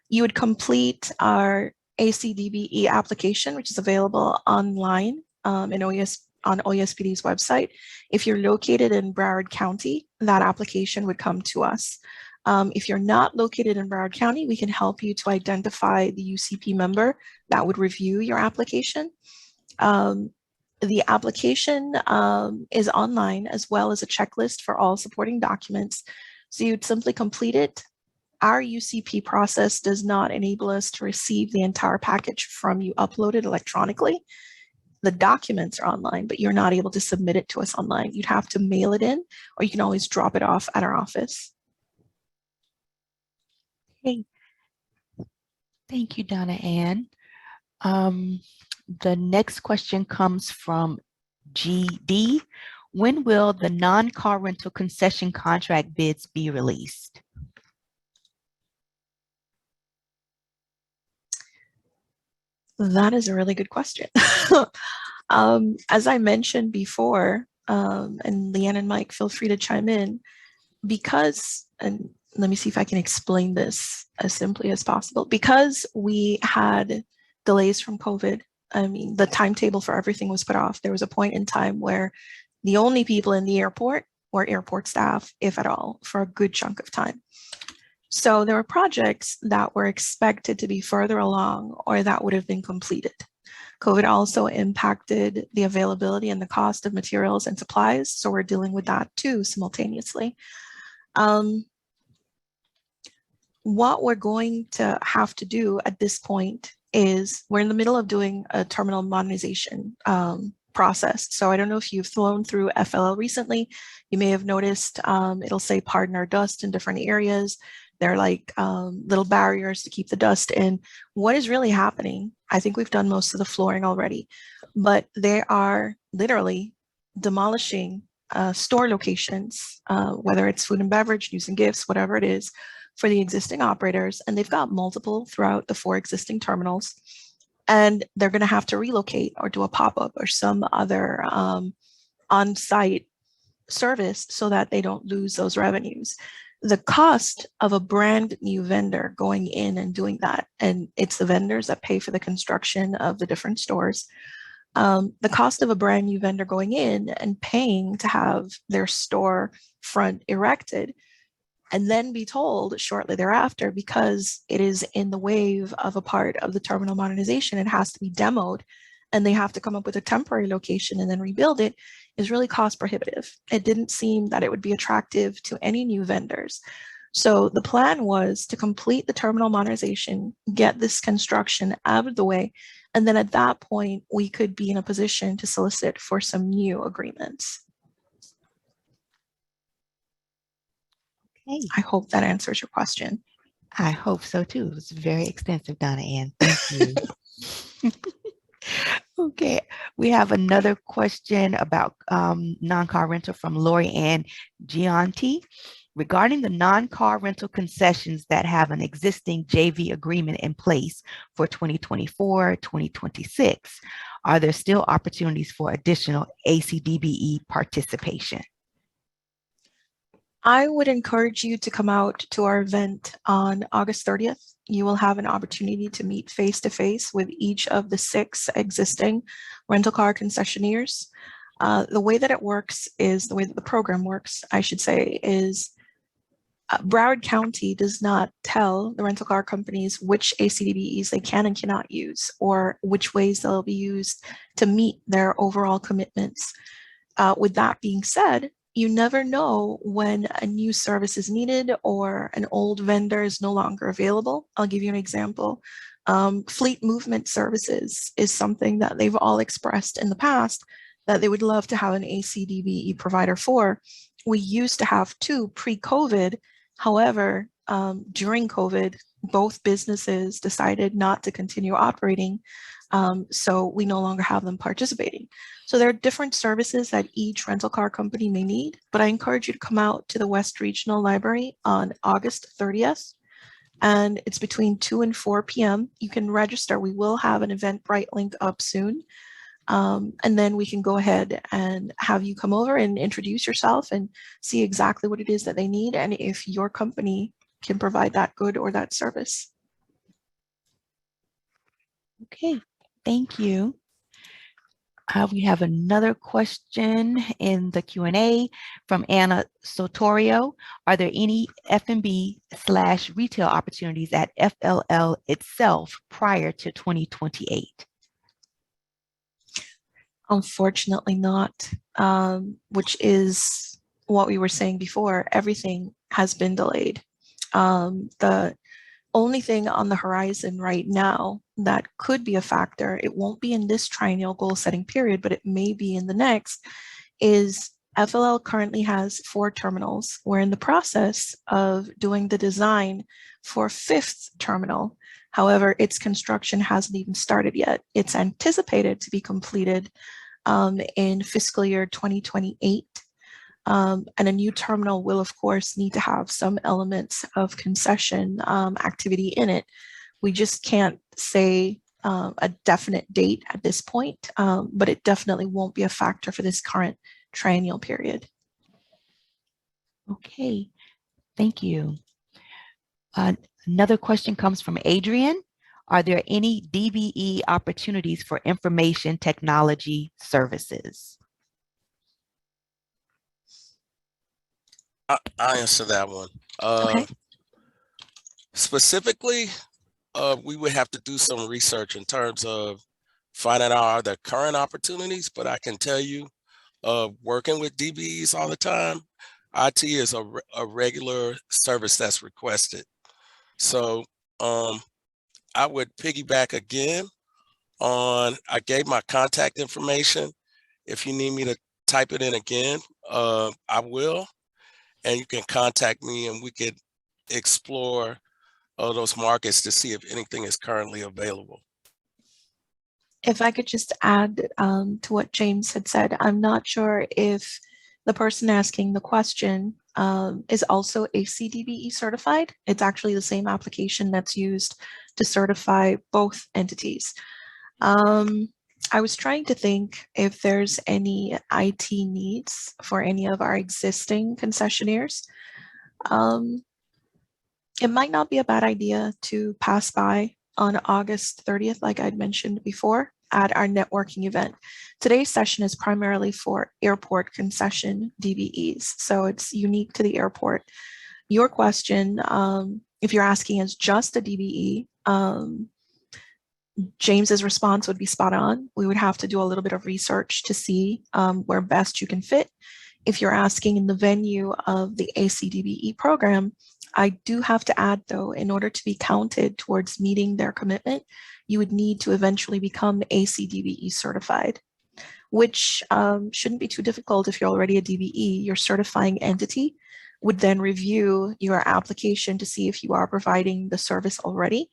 you would complete our ACDBE application, which is available online on OESBD's website. If you're located in Broward County, that application would come to us. If you're not located in Broward County, we can help you to identify the UCP member that would review your application. The application is online, as well as a checklist for all supporting documents. So you'd simply complete it. Our UCP process does not enable us to receive the entire package from you uploaded electronically. The documents are online, but you're not able to submit it to us online. You'd have to mail it in, or you can always drop it off at our office. Hey, thank you, Donna Ann. The next question comes from GD. When will the non-car rental concession contract bids be released? That is a really good question. As I mentioned before, and Leanne and Mike, feel free to chime in, because, and let me see if I can explain this as simply as possible. Because we had delays from COVID, I mean, the timetable for everything was put off. There was a point in time where the only people in the airport were airport staff, if at all, for a good chunk of time. So there were projects that were expected to be further along or that would have been completed. COVID also impacted the availability and the cost of materials and supplies. So we're dealing with that too simultaneously. What we're going to have to do at this point is we're in the middle of doing a terminal modernization process. So I don't know if you've flown through FLL recently. You may have noticed it'll say pardon our dust in different areas. They're like little barriers to keep the dust in. What is really happening? I think we've done most of the flooring already, but they are literally demolishing store locations, whether it's food and beverage, news and gifts, whatever it is, for the existing operators. And they've got multiple throughout the 4 existing terminals. And they're going to have to relocate or do a pop-up or some other on-site service so that they don't lose those revenues. The cost of a brand new vendor going in and doing that, and it's the vendors that pay for the construction of the different stores, the cost of a brand new vendor going in and paying to have their store front erected and then be told shortly thereafter, because it is in the wave of a part of the terminal modernization, it has to be demoed and they have to come up with a temporary location and then rebuild it, is really cost prohibitive. It didn't seem that it would be attractive to any new vendors. So the plan was to complete the terminal modernization, get this construction out of the way, and then at that point, we could be in a position to solicit for some new agreements. Okay. I hope that answers your question. I hope so too. It was very extensive, Donna Ann. Thank you. Okay, we have another question about non-car rental from Lori Ann Gianti. Regarding the non-car rental concessions that have an existing JV agreement in place for 2024, 2026, are there still opportunities for additional ACDBE participation? I would encourage you to come out to our event on August 30th. You will have an opportunity to meet face-to-face with each of the 6 existing rental car concessionaires. The way that it works is, the way that the program works, I should say, is Broward County does not tell the rental car companies which ACDBEs they can and cannot use, or which ways they'll be used to meet their overall commitments. With that being said, you never know when a new service is needed or an old vendor is no longer available. I'll give you an example. Fleet movement services is something that they've all expressed in the past that they would love to have an ACDBE provider for. We used to have 2 pre-COVID. However, during COVID, both businesses decided not to continue operating. So we no longer have them participating. So there are different services that each rental car company may need, but I encourage you to come out to the West Regional Library on August 30th, and it's between 2 and 4 p.m. You can register. We will have an Eventbrite link up soon, and then we can go ahead and have you come over and introduce yourself and see exactly what it is that they need and if your company can provide that good or that service. Okay, thank you. We have another question in the Q&A from Anna Sotorio. Are there any F&B/retail opportunities at FLL itself prior to 2028? Unfortunately not, which is what we were saying before. Everything has been delayed. The only thing on the horizon right now that could be a factor, it won't be in this triennial goal setting period, but it may be in the next, is FLL currently has 4 terminals. We're in the process of doing the design for 5th terminal. However, its construction hasn't even started yet. It's anticipated to be completed in fiscal year 2028. And a new terminal will, of course, need to have some elements of concession activity in it. We just can't say a definite date at this point, but it definitely won't be a factor for this current triennial period. Okay, thank you. Another question comes from Adrian. Are there any DBE opportunities for information technology services? I'll answer that one. Okay. Specifically, we would have to do some research in terms of finding out the current opportunities, but I can tell you, working with DBEs all the time, IT is a regular service that's requested. So I would piggyback again on, I gave my contact information. If you need me to type it in again, I will, and you can contact me and we could explore those markets to see if anything is currently available. If I could just add to what James had said, I'm not sure if the person asking the question is also ACDBE certified. It's actually the same application that's used to certify both entities. I was trying to think if there's any IT needs for any of our existing concessionaires. It might not be a bad idea to pass by on August 30th, like I'd mentioned before, at our networking event. Today's session is primarily for airport concession DBEs, so it's unique to the airport. Your question, if you're asking as just a DBE, James's response would be spot on. We would have to do a little bit of research to see where best you can fit. If you're asking in the venue of the ACDBE program, I do have to add, though, in order to be counted towards meeting their commitment, you would need to eventually become ACDBE certified, which shouldn't be too difficult if you're already a DBE. Your certifying entity would then review your application to see if you are providing the service already.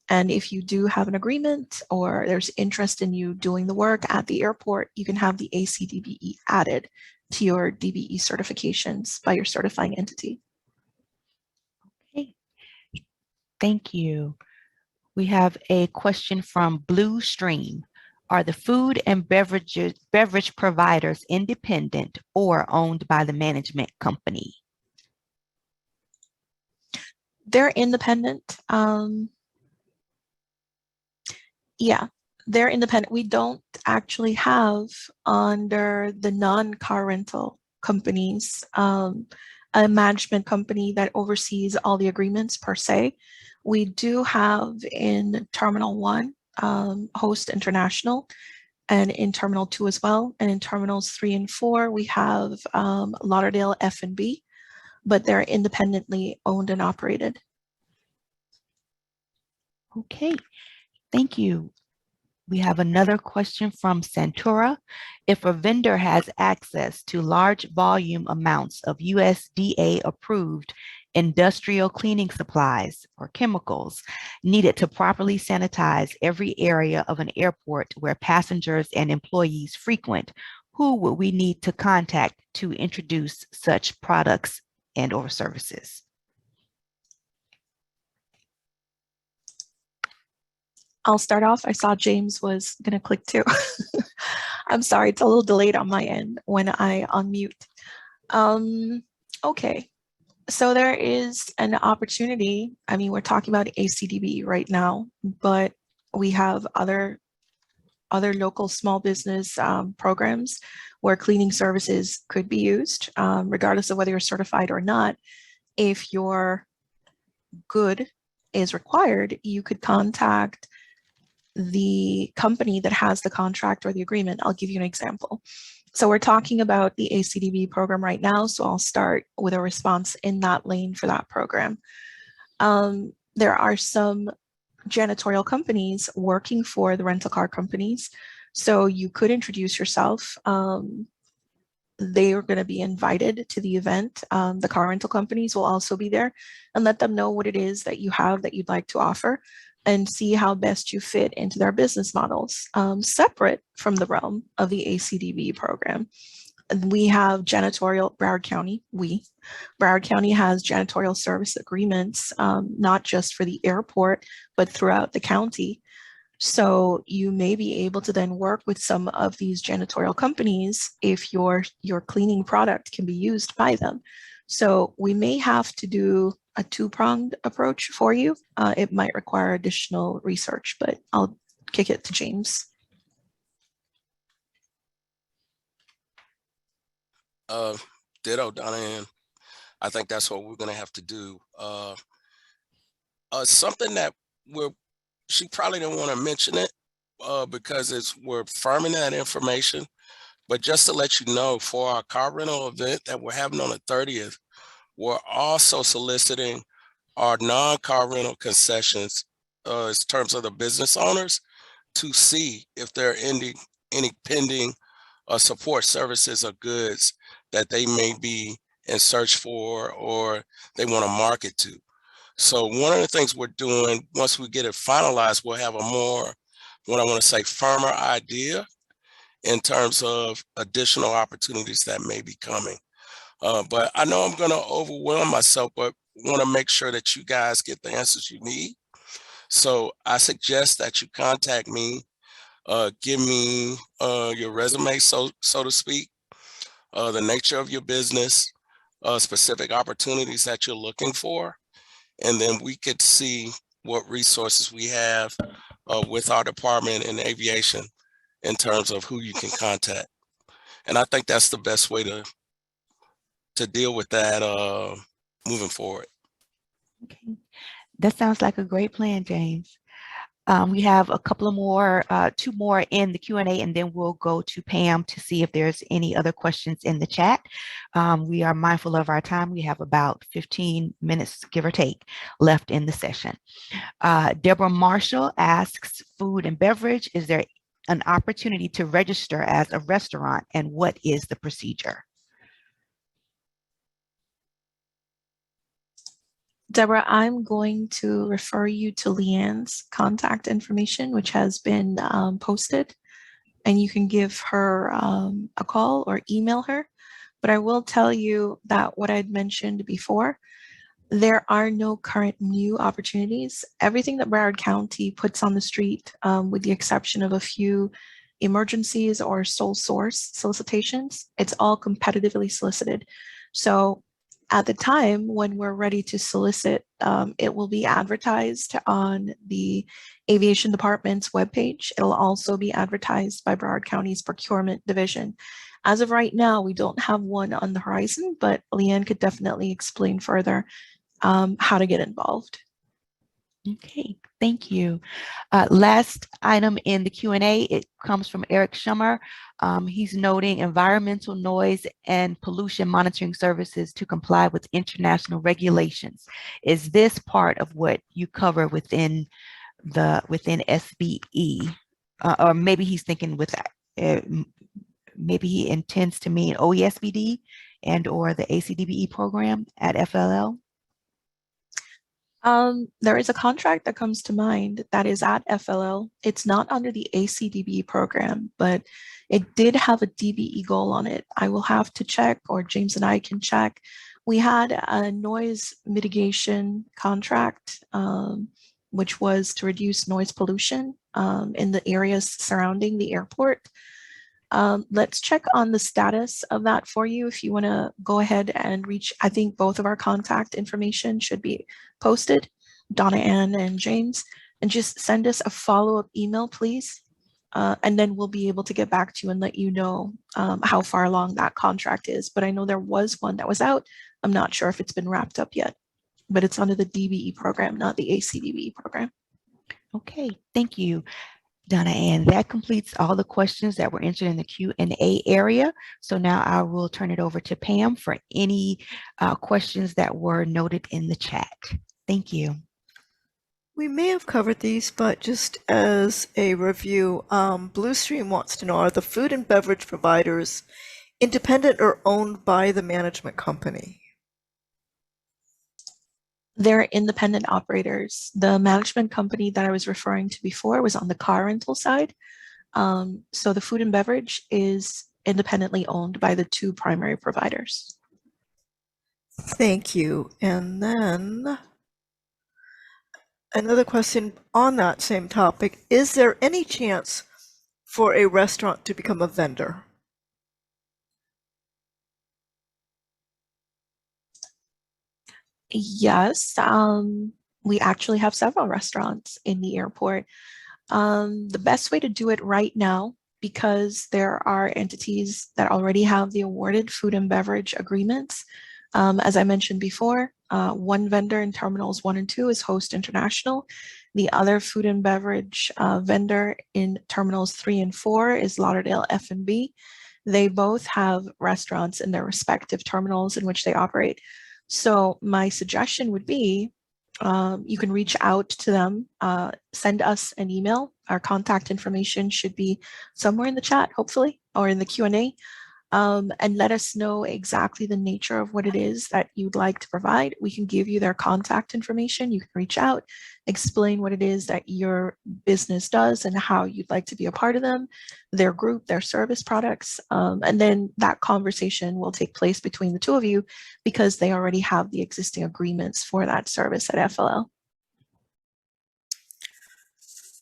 And if you do have an agreement or there's interest in you doing the work at the airport, you can have the ACDBE added to your DBE certifications by your certifying entity. Okay, thank you. We have a question from Blue Stream. Are the food and beverage providers independent or owned by the management company? They're independent. Yeah, they're independent. We don't actually have under the non-car rental companies a management company that oversees all the agreements per se. We do have in Terminal 1, Host International, and in Terminal 2 as well. And in Terminals 3 and 4, we have Lauderdale F&B, but they're independently owned and operated. Okay, thank you. We have another question from Santura. If a vendor has access to large volume amounts of USDA approved industrial cleaning supplies or chemicals needed to properly sanitize every area of an airport where passengers and employees frequent, who would we need to contact to introduce such products and or services? I'll start off. I saw James was going to click too. I'm sorry, it's a little delayed on my end when I unmute. Okay, so there is an opportunity. I mean, we're talking about ACDBE right now, but we have other local small business programs where cleaning services could be used, regardless of whether you're certified or not. If your good is required, you could contact the company that has the contract or the agreement. I'll give you an example. So we're talking about the ACDBE program right now, so I'll start with a response in that lane for that program. There are some janitorial companies working for the rental car companies, so you could introduce yourself. They are going to be invited to the event. The car rental companies will also be there, and let them know what it is that you have that you'd like to offer, and see how best you fit into their business models, separate from the realm of the ACDBE program. We have janitorial, Broward County has janitorial service agreements, not just for the airport, but throughout the county. So you may be able to then work with some of these janitorial companies if your cleaning product can be used by them. So we may have to do a two-pronged approach for you. It might require additional research, but I'll kick it to James. Ditto, Donna, and I think that's what we're going to have to do. Something that she probably didn't want to mention it because we're firming that information, but just to let you know, for our car rental event that we're having on the 30th, we're also soliciting our non-car rental concessions in terms of the business owners to see if there are any pending support services or goods that they may be in search for or they want to market to. So one of the things we're doing, once we get it finalized, we'll have a more, what I want to say, firmer idea in terms of additional opportunities that may be coming. But I know I'm going to overwhelm myself, but want to make sure that you guys get the answers you need. So I suggest that you contact me, give me your resume, so to speak, the nature of your business, specific opportunities that you're looking for, and then we could see what resources we have with our department in aviation in terms of who you can contact. And I think that's the best way to deal with that moving forward. Okay. That sounds like a great plan, James. We have a couple of more, two more in the Q&A, and then we'll go to Pam to see if there's any other questions in the chat. We are mindful of our time. We have about 15 minutes, give or take, left in the session. Deborah Marshall asks, food and beverage, is there an opportunity to register as a restaurant, and what is the procedure? Deborah, I'm going to refer you to Leanne's contact information, which has been posted, and you can give her a call or email her. But I will tell you that what I'd mentioned before, there are no current new opportunities. Everything that Broward County puts on the street, with the exception of a few emergencies or sole source solicitations, it's all competitively solicited. So at the time when we're ready to solicit, it will be advertised on the Aviation Department's webpage. It'll also be advertised by Broward County's Procurement Division. As of right now, we don't have one on the horizon, but Leanne could definitely explain further how to get involved. Okay, thank you. Last item in the Q&A, it comes from Eric Schummer. He's noting environmental noise and pollution monitoring services to comply with international regulations. Is this part of what you cover within SBE? Or maybe he's thinking with maybe he intends to mean OESBD and or the ACDBE program at FLL? There is a contract that comes to mind that is at FLL. It's not under the ACDBE program, but it did have a DBE goal on it. I will have to check, or James and I can check. We had a noise mitigation contract, which was to reduce noise pollution in the areas surrounding the airport. Let's check on the status of that for you. If you want to go ahead and reach, I think both of our contact information should be posted, Donna Ann and James, and just send us a follow-up email, please. And then we'll be able to get back to you and let you know how far along that contract is. But I know there was one that was out. I'm not sure if it's been wrapped up yet, but it's under the DBE program, not the ACDBE program. Okay, thank you, Donna Ann. That completes all the questions that were entered in the Q&A area. So now I will turn it over to Pam for any questions that were noted in the chat. Thank you. We may have covered these, but just as a review, Blue Stream wants to know, are the food and beverage providers independent or owned by the management company? They're independent operators. The management company that I was referring to before was on the car rental side. So the food and beverage is independently owned by the two primary providers. Thank you. And then another question on that same topic, is there any chance for a restaurant to become a vendor? Yes, we actually have several restaurants in the airport. The best way to do it right now, because there are entities that already have the awarded food and beverage agreements. As I mentioned before, one vendor in terminals 1 and 2 is Host International. The other food and beverage vendor in terminals 3 and 4 is Lauderdale F&B. They both have restaurants in their respective terminals in which they operate. So my suggestion would be, You can reach out to them, send us an email. Our contact information should be somewhere in the chat, hopefully, or in the Q&A. And let us know exactly the nature of what it is that you'd like to provide. We can give you their contact information. You can reach out, explain what it is that your business does and how you'd like to be a part of them, their group, their service products. And then that conversation will take place between the two of you because they already have the existing agreements for that service at FLL.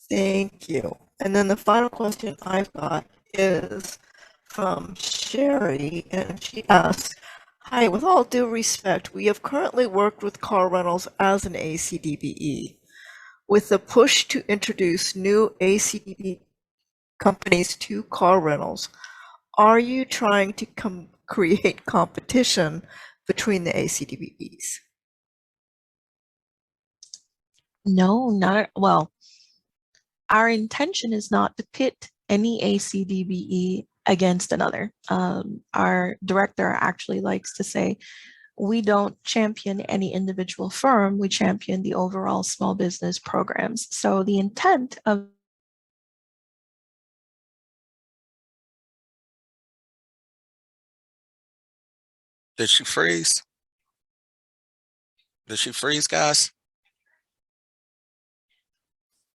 Thank you. And then the final question I've got is from Sherry, and she asks, hi, with all due respect, we have currently worked with car rentals as an ACDBE. With the push to introduce new ACDBE companies to car rentals, are you trying to create competition between the ACDBEs? No, not well. Our intention is not to pit any ACDBE against another. Our director actually likes to say, we don't champion any individual firm, we champion the overall small business programs. So the intent of Did she freeze? Did she freeze, guys?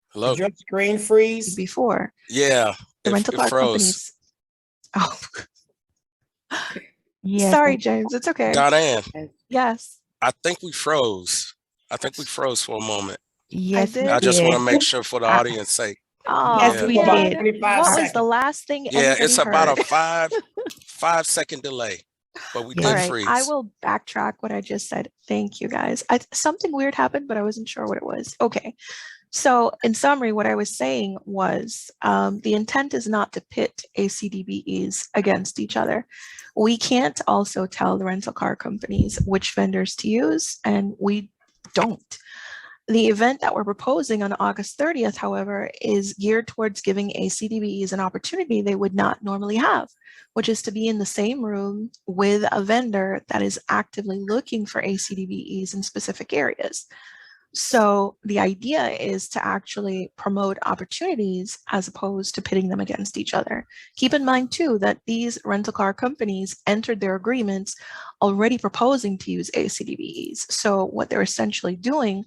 Hello? Did your screen freeze? before, Yeah, the rental it car froze. companies. Oh, Yes. sorry, James, it's okay. Diane, Yes, I think we froze. I think we froze for a moment. Yes, did. we I just want to did. make sure for the I- audience sake. oh, Yes, Yeah. we About did. 25 What was seconds. the last thing Yeah, anybody it's about heard? a 5-second delay, but we Yeah. All did right, freeze. I will backtrack what I just said. Thank you, guys. Something weird happened, but I wasn't sure what it was. Okay. So in summary, what I was saying was the intent is not to pit ACDBEs against each other. We can't also tell the rental car companies which vendors to use, and we don't. The event that we're proposing on August 30th, however, is geared towards giving ACDBEs an opportunity they would not normally have, which is to be in the same room with a vendor that is actively looking for ACDBEs in specific areas. So the idea is to actually promote opportunities as opposed to pitting them against each other. Keep in mind too that these rental car companies entered their agreements already proposing to use ACDBEs. So what they're essentially doing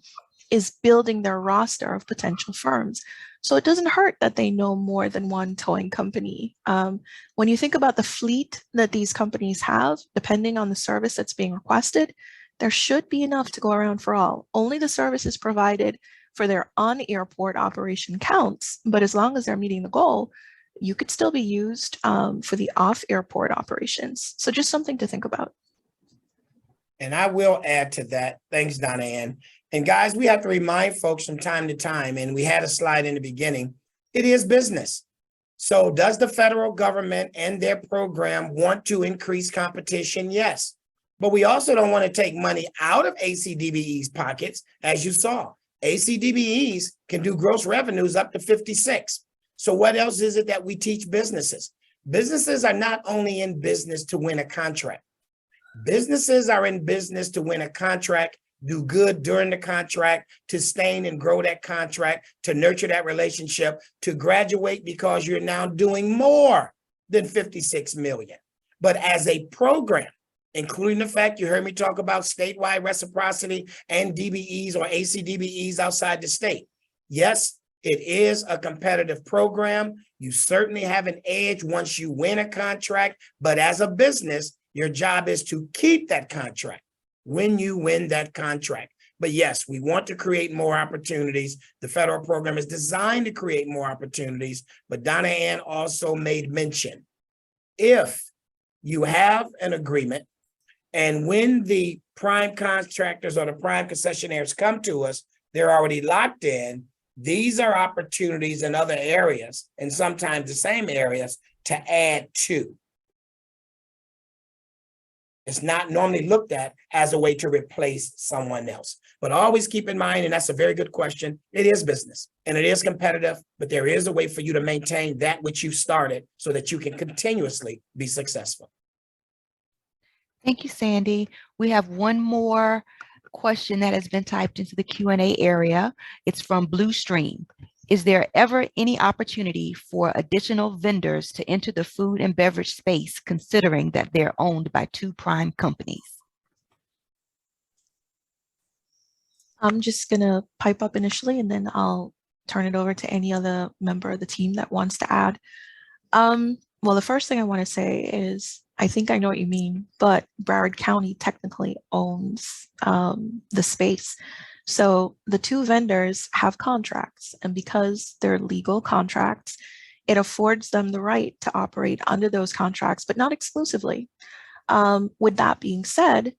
is building their roster of potential firms. So it doesn't hurt that they know more than one towing company. When you think about the fleet that these companies have, depending on the service that's being requested, there should be enough to go around for all. Only the services provided for their on-airport operation counts, but as long as they're meeting the goal, you could still be used for the off-airport operations. So just something to think about. And I will add to that. Thanks, Donna Ann. And guys, we have to remind folks from time to time, and we had a slide in the beginning, it is business. So does the federal government and their program want to increase competition? Yes. But we also don't want to take money out of ACDBE's pockets. As you saw, ACDBEs can do gross revenues up to 56. So what else is it that we teach businesses? Businesses are not only in business to win a contract. Businesses are in business to win a contract, do good during the contract, to sustain and grow that contract, to nurture that relationship, to graduate because you're now doing more than 56 million. But as a program, including the fact you heard me talk about statewide reciprocity and DBEs or ACDBEs outside the state. Yes, it is a competitive program. You certainly have an edge once you win a contract, but as a business, your job is to keep that contract when you win that contract. But yes, we want to create more opportunities. The federal program is designed to create more opportunities, but Donna Ann also made mention, if you have an agreement, and when the prime contractors or the prime concessionaires come to us, they're already locked in. These are opportunities in other areas, and sometimes the same areas, to add to. It's not normally looked at as a way to replace someone else. But always keep in mind, and that's a very good question, it is business and it is competitive, but there is a way for you to maintain that which you started so that you can continuously be successful. Thank you, Sandy. We have one more question that has been typed into the Q&A area. It's from Blue Stream. Is there ever any opportunity for additional vendors to enter the food and beverage space, considering that they're owned by two prime companies? I'm just going to pipe up initially, and then I'll turn it over to any other member of the team that wants to add. Well, the first thing I want to say is, I think I know what you mean, but Broward County technically owns the space. So the two vendors have contracts, and because they're legal contracts, it affords them the right to operate under those contracts, but not exclusively. With that being said,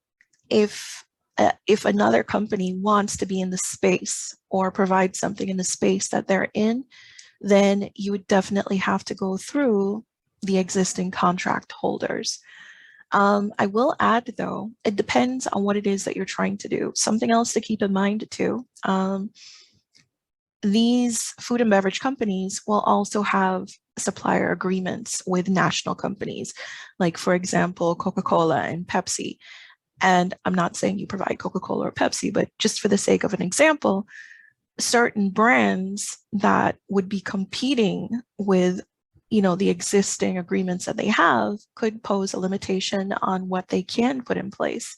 if another company wants to be in the space or provide something in the space that they're in, then you would definitely have to go through the existing contract holders. I will add, though, it depends on what it is that you're trying to do. Something else to keep in mind, too. These food and beverage companies will also have supplier agreements with national companies, like, for example, Coca-Cola and Pepsi. And I'm not saying you provide Coca-Cola or Pepsi, but just for the sake of an example, certain brands that would be competing with, the existing agreements that they have could pose a limitation on what they can put in place.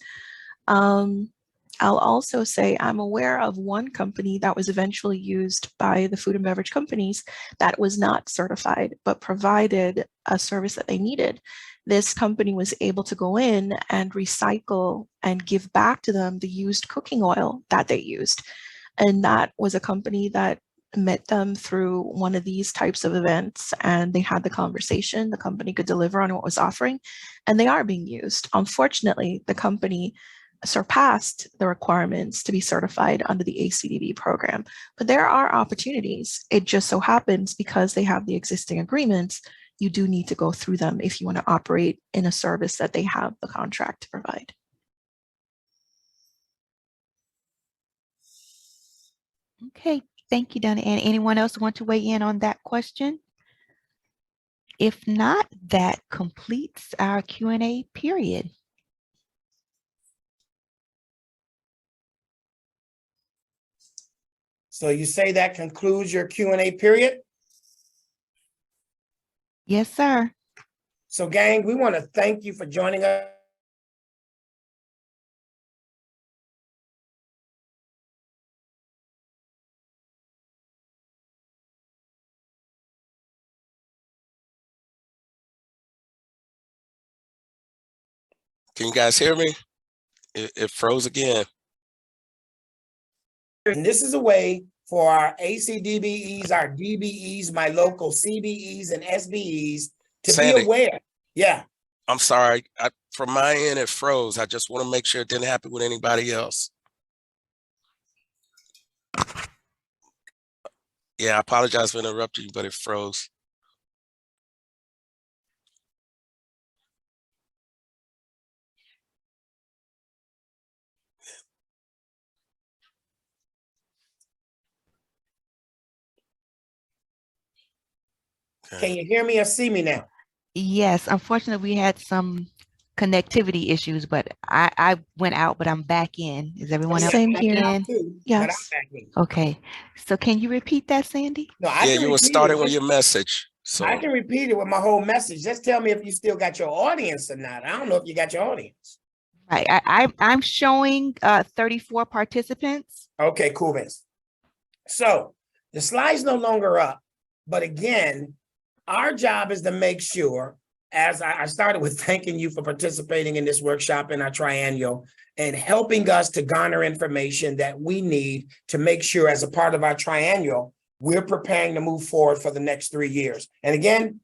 I'll also say I'm aware of one company that was eventually used by the food and beverage companies that was not certified, but provided a service that they needed. This company was able to go in and recycle and give back to them the used cooking oil that they used. And that was a company that met them through one of these types of events, and they had the conversation. The company could deliver on what was offering, and they are being used. Unfortunately, the company surpassed the requirements to be certified under the ACDBE program. But there are opportunities. It just so happens, because they have the existing agreements, you do need to go through them if you want to operate in a service that they have the contract to provide. Okay, thank you, Donna. And anyone else want to weigh in on that question? If not, that completes our Q&A period. So you say that concludes your Q&A period? Yes, sir. So gang, we want to thank you for joining us. Can you guys hear me? It froze again. And this is a way for our ACDBEs, our DBEs, my local CBEs and SBEs to Sandy, be aware. Yeah. I'm sorry. From my end, it froze. I just want to make sure it didn't happen with anybody else. Yeah, I apologize for interrupting you, but it froze. Can you hear me or see me now? Yes, unfortunately, we had some connectivity issues, but I went out, but I'm back in. Is everyone else Same back here. in? Too, Yes. But I'm back in. Okay, so can you repeat that, Sandy? No, I Yeah, can you were repeat starting it. with your message. So I can repeat it with my whole message. Just tell me if you still got your audience or not. I don't know if you got your audience. Right, I'm showing 34 participants. Okay, cool, miss. So the slide's no longer up, but again, our job is to make sure, as I started with thanking you for participating in this workshop in our triennial and helping us to garner information that we need to make sure as a part of our triennial, we're preparing to move forward for the next 3 years. And again,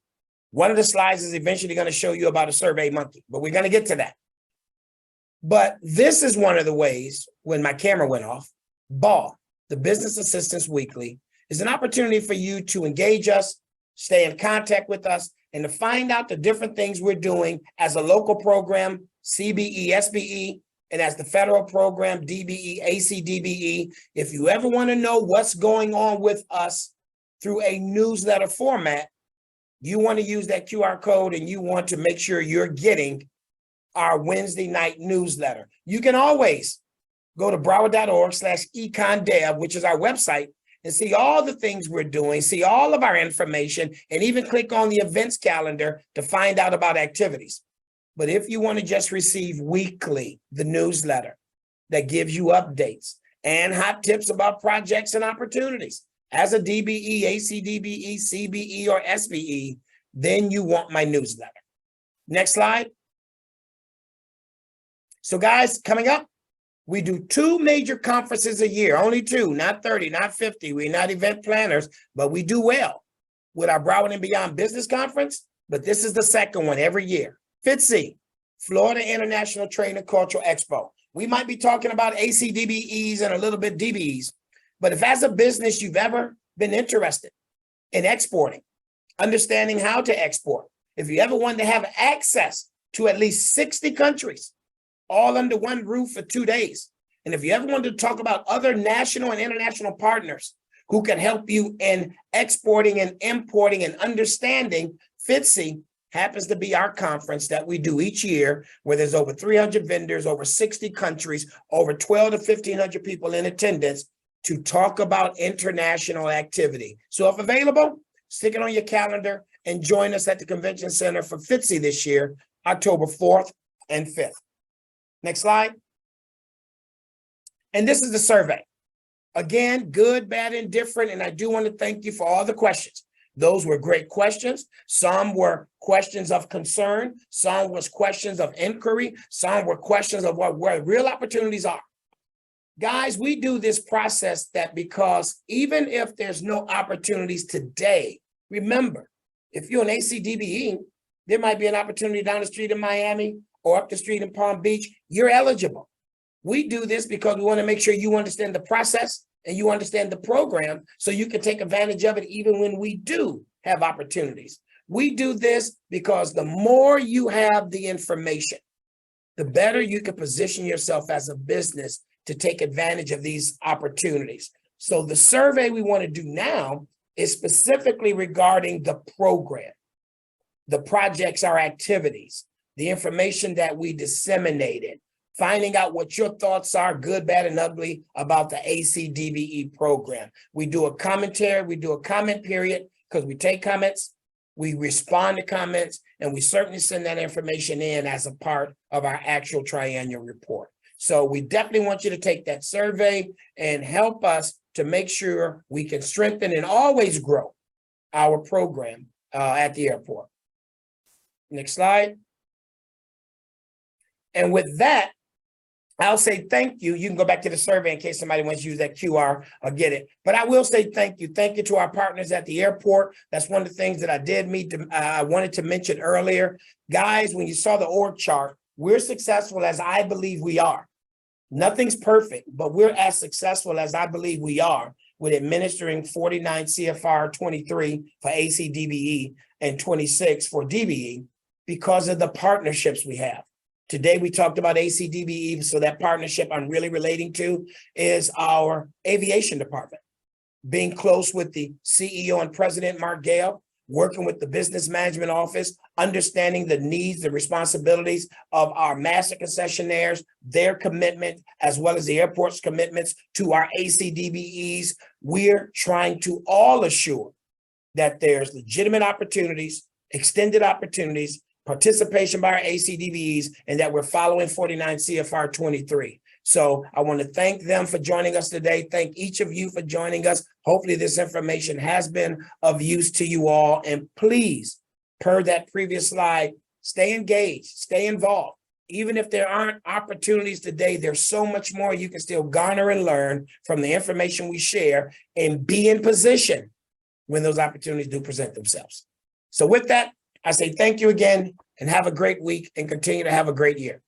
one of the slides is eventually going to show you about a survey monkey, but we're going to get to that. But this is one of the ways, when my camera went off, BAW, the Business Assistance Weekly, is an opportunity for you to engage us, stay in contact with us, and to find out the different things we're doing as a local program, CBE, SBE, and as the federal program, DBE, ACDBE. If you ever want to know what's going on with us through a newsletter format, you want to use that QR code and you want to make sure you're getting our Wednesday night newsletter. You can always go to broward.org/econdev, which is our website, and see all the things we're doing, see all of our information, and even click on the events calendar to find out about activities. But if you want to just receive weekly the newsletter that gives you updates and hot tips about projects and opportunities as a DBE, ACDBE, CBE, or SBE, then you want my newsletter. Next slide. So guys, coming up, we do 2 major conferences a year, only 2, not 30, not 50. We're not event planners, but we do well with our Broward and Beyond Business Conference. But this is the second one every year. FITSE, Florida International Trade and Cultural Expo. We might be talking about ACDBEs and a little bit DBEs, but if as a business you've ever been interested in exporting, understanding how to export, if you ever wanted to have access to at least 60 countries, all under one roof for 2 days. And if you ever wanted to talk about other national and international partners who can help you in exporting and importing and understanding, FITSE happens to be our conference that we do each year, where there's over 300 vendors, over 60 countries, over 12 to 1,500 people in attendance to talk about international activity. So if available, stick it on your calendar and join us at the Convention Center for FITSE this year, October 4th and 5th. Next slide. And this is the survey. Again, good, bad, and different. And I do want to thank you for all the questions. Those were great questions. Some were questions of concern. Some was questions of inquiry. Some were questions of where real opportunities are. Guys, we do this process that because even if there's no opportunities today, remember, if you're an ACDBE, there might be an opportunity down the street in Miami or up the street in Palm Beach. You're eligible. We do this because we want to make sure you understand the process and you understand the program so you can take advantage of it even when we do have opportunities. We do this because the more you have the information, the better you can position yourself as a business to take advantage of these opportunities. So the survey we want to do now is specifically regarding the program, the projects, our activities, the information that we disseminated, finding out what your thoughts are, good, bad, and ugly, about the ACDBE program. We do a commentary, we do a comment period, because we take comments, we respond to comments, and we certainly send that information in as a part of our actual triennial report. So we definitely want you to take that survey and help us to make sure we can strengthen and always grow our program at the airport. Next slide. And with that, I'll say thank you. You can go back to the survey in case somebody wants to use that QR or get it. But I will say thank you. Thank you to our partners at the airport. That's one of the things that I wanted to mention earlier. Guys, when you saw the org chart, we're successful as I believe we are. Nothing's perfect, but we're as successful as I believe we are with administering 49 CFR 23 for ACDBE and 26 for DBE because of the partnerships we have. Today, we talked about ACDBE, so that partnership I'm really relating to is our aviation department. Being close with the CEO and president, Mark Gale, working with the business management office, understanding the needs, the responsibilities of our master concessionaires, their commitment, as well as the airport's commitments to our ACDBEs. We're trying to all assure that there's legitimate opportunities, extended opportunities, participation by our ACDBEs, and that we're following 49 CFR 23. So I want to thank them for joining us today. Thank each of you for joining us. Hopefully this information has been of use to you all. And please, per that previous slide, stay engaged, stay involved. Even if there aren't opportunities today, there's so much more you can still garner and learn from the information we share and be in position when those opportunities do present themselves. So with that, I say thank you again and have a great week and continue to have a great year.